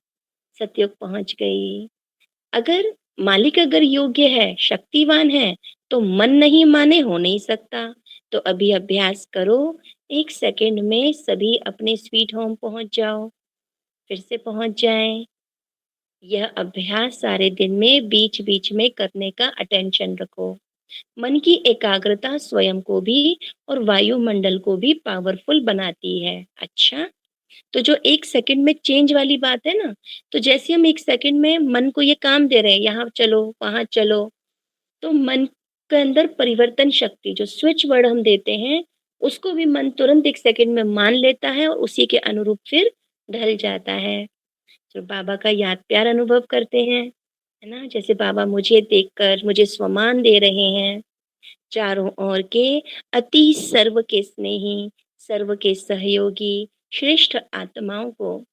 Speaker 2: सतयुग पहुँच गई। अगर मालिक अगर योग्य है, शक्तिवान है, तो मन नहीं माने हो नहीं सकता। तो अभी अभ्यास करो, 1 सेकंड में सभी अपने स्वीट होम पहुँच जाओ, फिर से पहुँच जाएँ। यह अभ्यास सारे दिन में बीच-बीच में करने का अटेंशन रखो। मन की एकाग्रता स्वयं को भी और वायुमंडल को भी पावरफुल बनाती है। अच्छा, तो जो 1 सेकंड में चेंज वाली बात है ना, तो जैसे हम 1 सेकंड में मन को ये काम दे रहे हैं, यहाँ चलो, वहाँ चलो, तो मन के अंदर परिवर्तन शक्ति जो स्विच वर्ड हम देते हैं, उसको भी मन तुरंत 1 सेकंड में मान लेता है और उसी के अनुरूप फिर ढल जाता है। जो बाबा का याद प्यार अनुभव करते हैं, है ना? जैसे बाबा मुझे देखकर मुझे स्वमान दे रहे हैं, चारों ओर के अति सर्व के स्नेही, सर्व के सहयोगी, श्रेष्ठ आत्माओं को,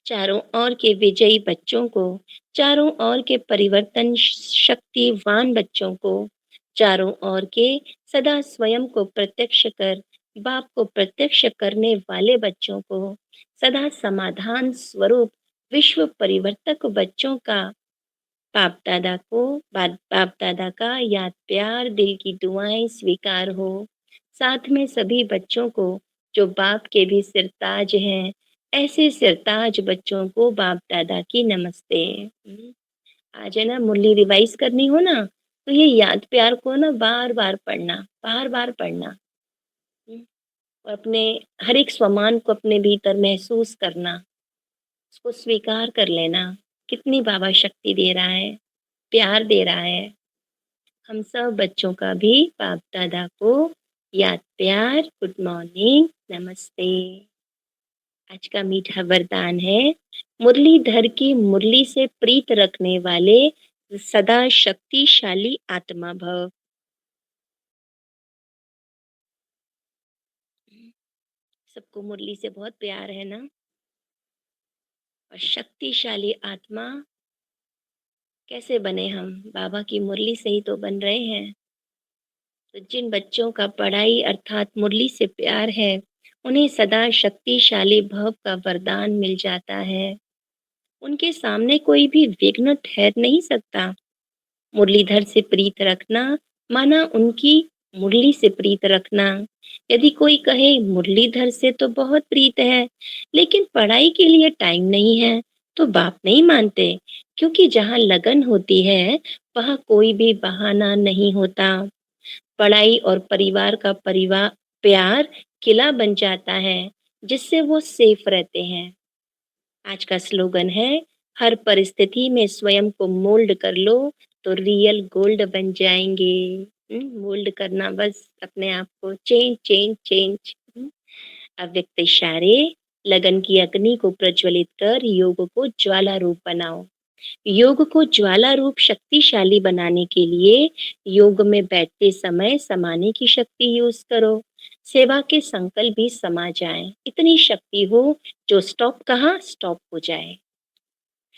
Speaker 2: चारों ओर के विजयी बच्चों को, चारों ओर के परिवर्तन शक्तिवान बच्चों को, चारों ओर के सदा स्वयं को प्रत्यक्ष कर बाप को प्रत्यक्ष करने वाले बच्चों को, सदा समाधान स्वरूप विश्व परिवर्तक बच्चों का बाप दादा का याद प्यार दिल की दुआएं स्वीकार हो। साथ में सभी बच्चों को जो बाप के भी सिरताज हैं, ऐसे सिरताज बच्चों को बाप दादा की नमस्ते। आज है ना मुरली रिवाइज करनी हो ना, तो ये याद प्यार को ना बार-बार पढ़ना, बार-बार पढ़ना। और अपने हर एक स्वमान को अपने भीतर महसूस करना, उसको स्वीकार कर लेना, कितनी बाबा शक्ति दे रहा है, प्यार दे रहा है। हम सब बच्चों का भी बाप दादा को याद प्यार, गुड मॉर्निंग, नमस्ते। आज का मीठा वरदान है, मुरलीधर की मुरली से प्रीत रखने वाले सदा शक्तिशाली आत्मा भव। सबको मुरली से बहुत प्यार है ना? और शक्तिशाली आत्मा कैसे बने हम? बाबा की मुरली से ही तो बन रहे हैं। तो जिन बच्चों का पढ़ाई अर्थात मुरली से प्यार है, उन्हें सदा शक्तिशाली भव का वरदान मिल जाता है। उनके सामने कोई भी विघ्न ठहर नहीं सकता। मुरलीधर से प्रीत रखना माना उनकी मुरली से प्रीत रखना। यदि कोई कहे मुरलीधर से तो बहुत प्रीत है, लेकिन पढ़ाई के लिए टाइम नहीं है, तो बाप नहीं मानते, क्योंकि जहाँ लगन होती है, वहाँ कोई भी बहाना नहीं होता। पढ़ाई और परिवार का प्यार किला बन जाता है, जिससे वो सेफ रहते हैं। आज का स्लोगन है, हर परिस्थिति में स्वयं को मोल्ड कर लो तो रियल गोल्ड बन जाएंगे। मोल्ड करना बस अपने आप को, चेंज चेंज चेंज। अव्यक्त इशारे, लगन की अग्नि को प्रज्वलित कर योग को ज्वाला रूप बनाओ। योग को ज्वाला रूप शक्तिशाली बनाने के लिए योग में बैठते समय समाने की शक्ति यूज करो। सेवा के संकल्प भी समा जाएं। इतनी शक्ति हो जो स्टॉप कहाँ स्टॉप हो जाए।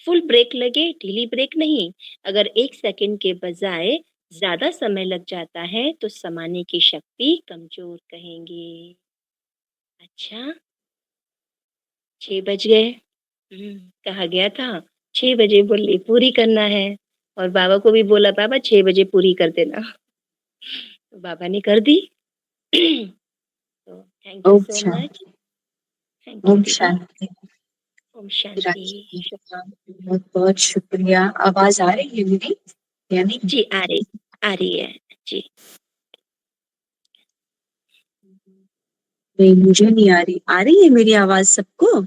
Speaker 2: फुल ब्रेक लगे, ढीली ब्रेक नहीं। अगर 1 सेकंड के बजाय ज्यादा समय लग जाता है तो समाने की शक्ति कमजोर कहेंगे। अच्छा, 6 बज गए। कहा गया था 6 बजे बोली पूरी करना है, और बाबा को भी बोला बाबा 6 बजे पूरी कर देना। तो बाबा ने कर दी। तो thank you
Speaker 1: Om
Speaker 2: so much.
Speaker 1: शांति।
Speaker 2: थैंक यू
Speaker 1: ओम
Speaker 2: दीदी।
Speaker 1: शांति।
Speaker 2: ओम शांति।
Speaker 1: राखी का बहुत बहुत शुक्रिया। आवाज आ रही है मेरी या नहीं?
Speaker 2: जी आ रही है जी।
Speaker 1: नहीं, मुझे नहीं आ रही है मेरी आवाज सबको?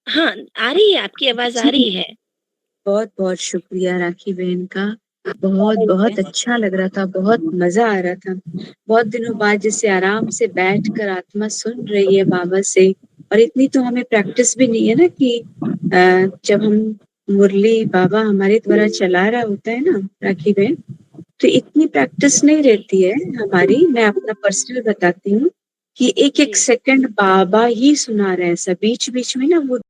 Speaker 2: हाँ, आ रही है, आपकी आवाज आ रही है।
Speaker 1: बहुत बहुत शुक्रिया राखी बहन का। बहुत बहुत अच्छा लग रहा था, बहुत मजा आ रहा था। बहुत दिनों बाद जैसे आराम से बैठकर आत्मा सुन रही है बाबा से। और इतनी तो हमें प्रैक्टिस भी नहीं है ना कि जब हम मुरली बाबा हमारे द्वारा चला रहा होता है ना राखी बहन, तो इतनी प्रैक्टिस नहीं
Speaker 2: जी
Speaker 1: रहती है हमारी। मैं अपना पर्सनल बताती हूँ कि एक एक
Speaker 2: जी
Speaker 1: सेकंड बाबा ही सुना रहे हैं। सब बीच बीच में ना वो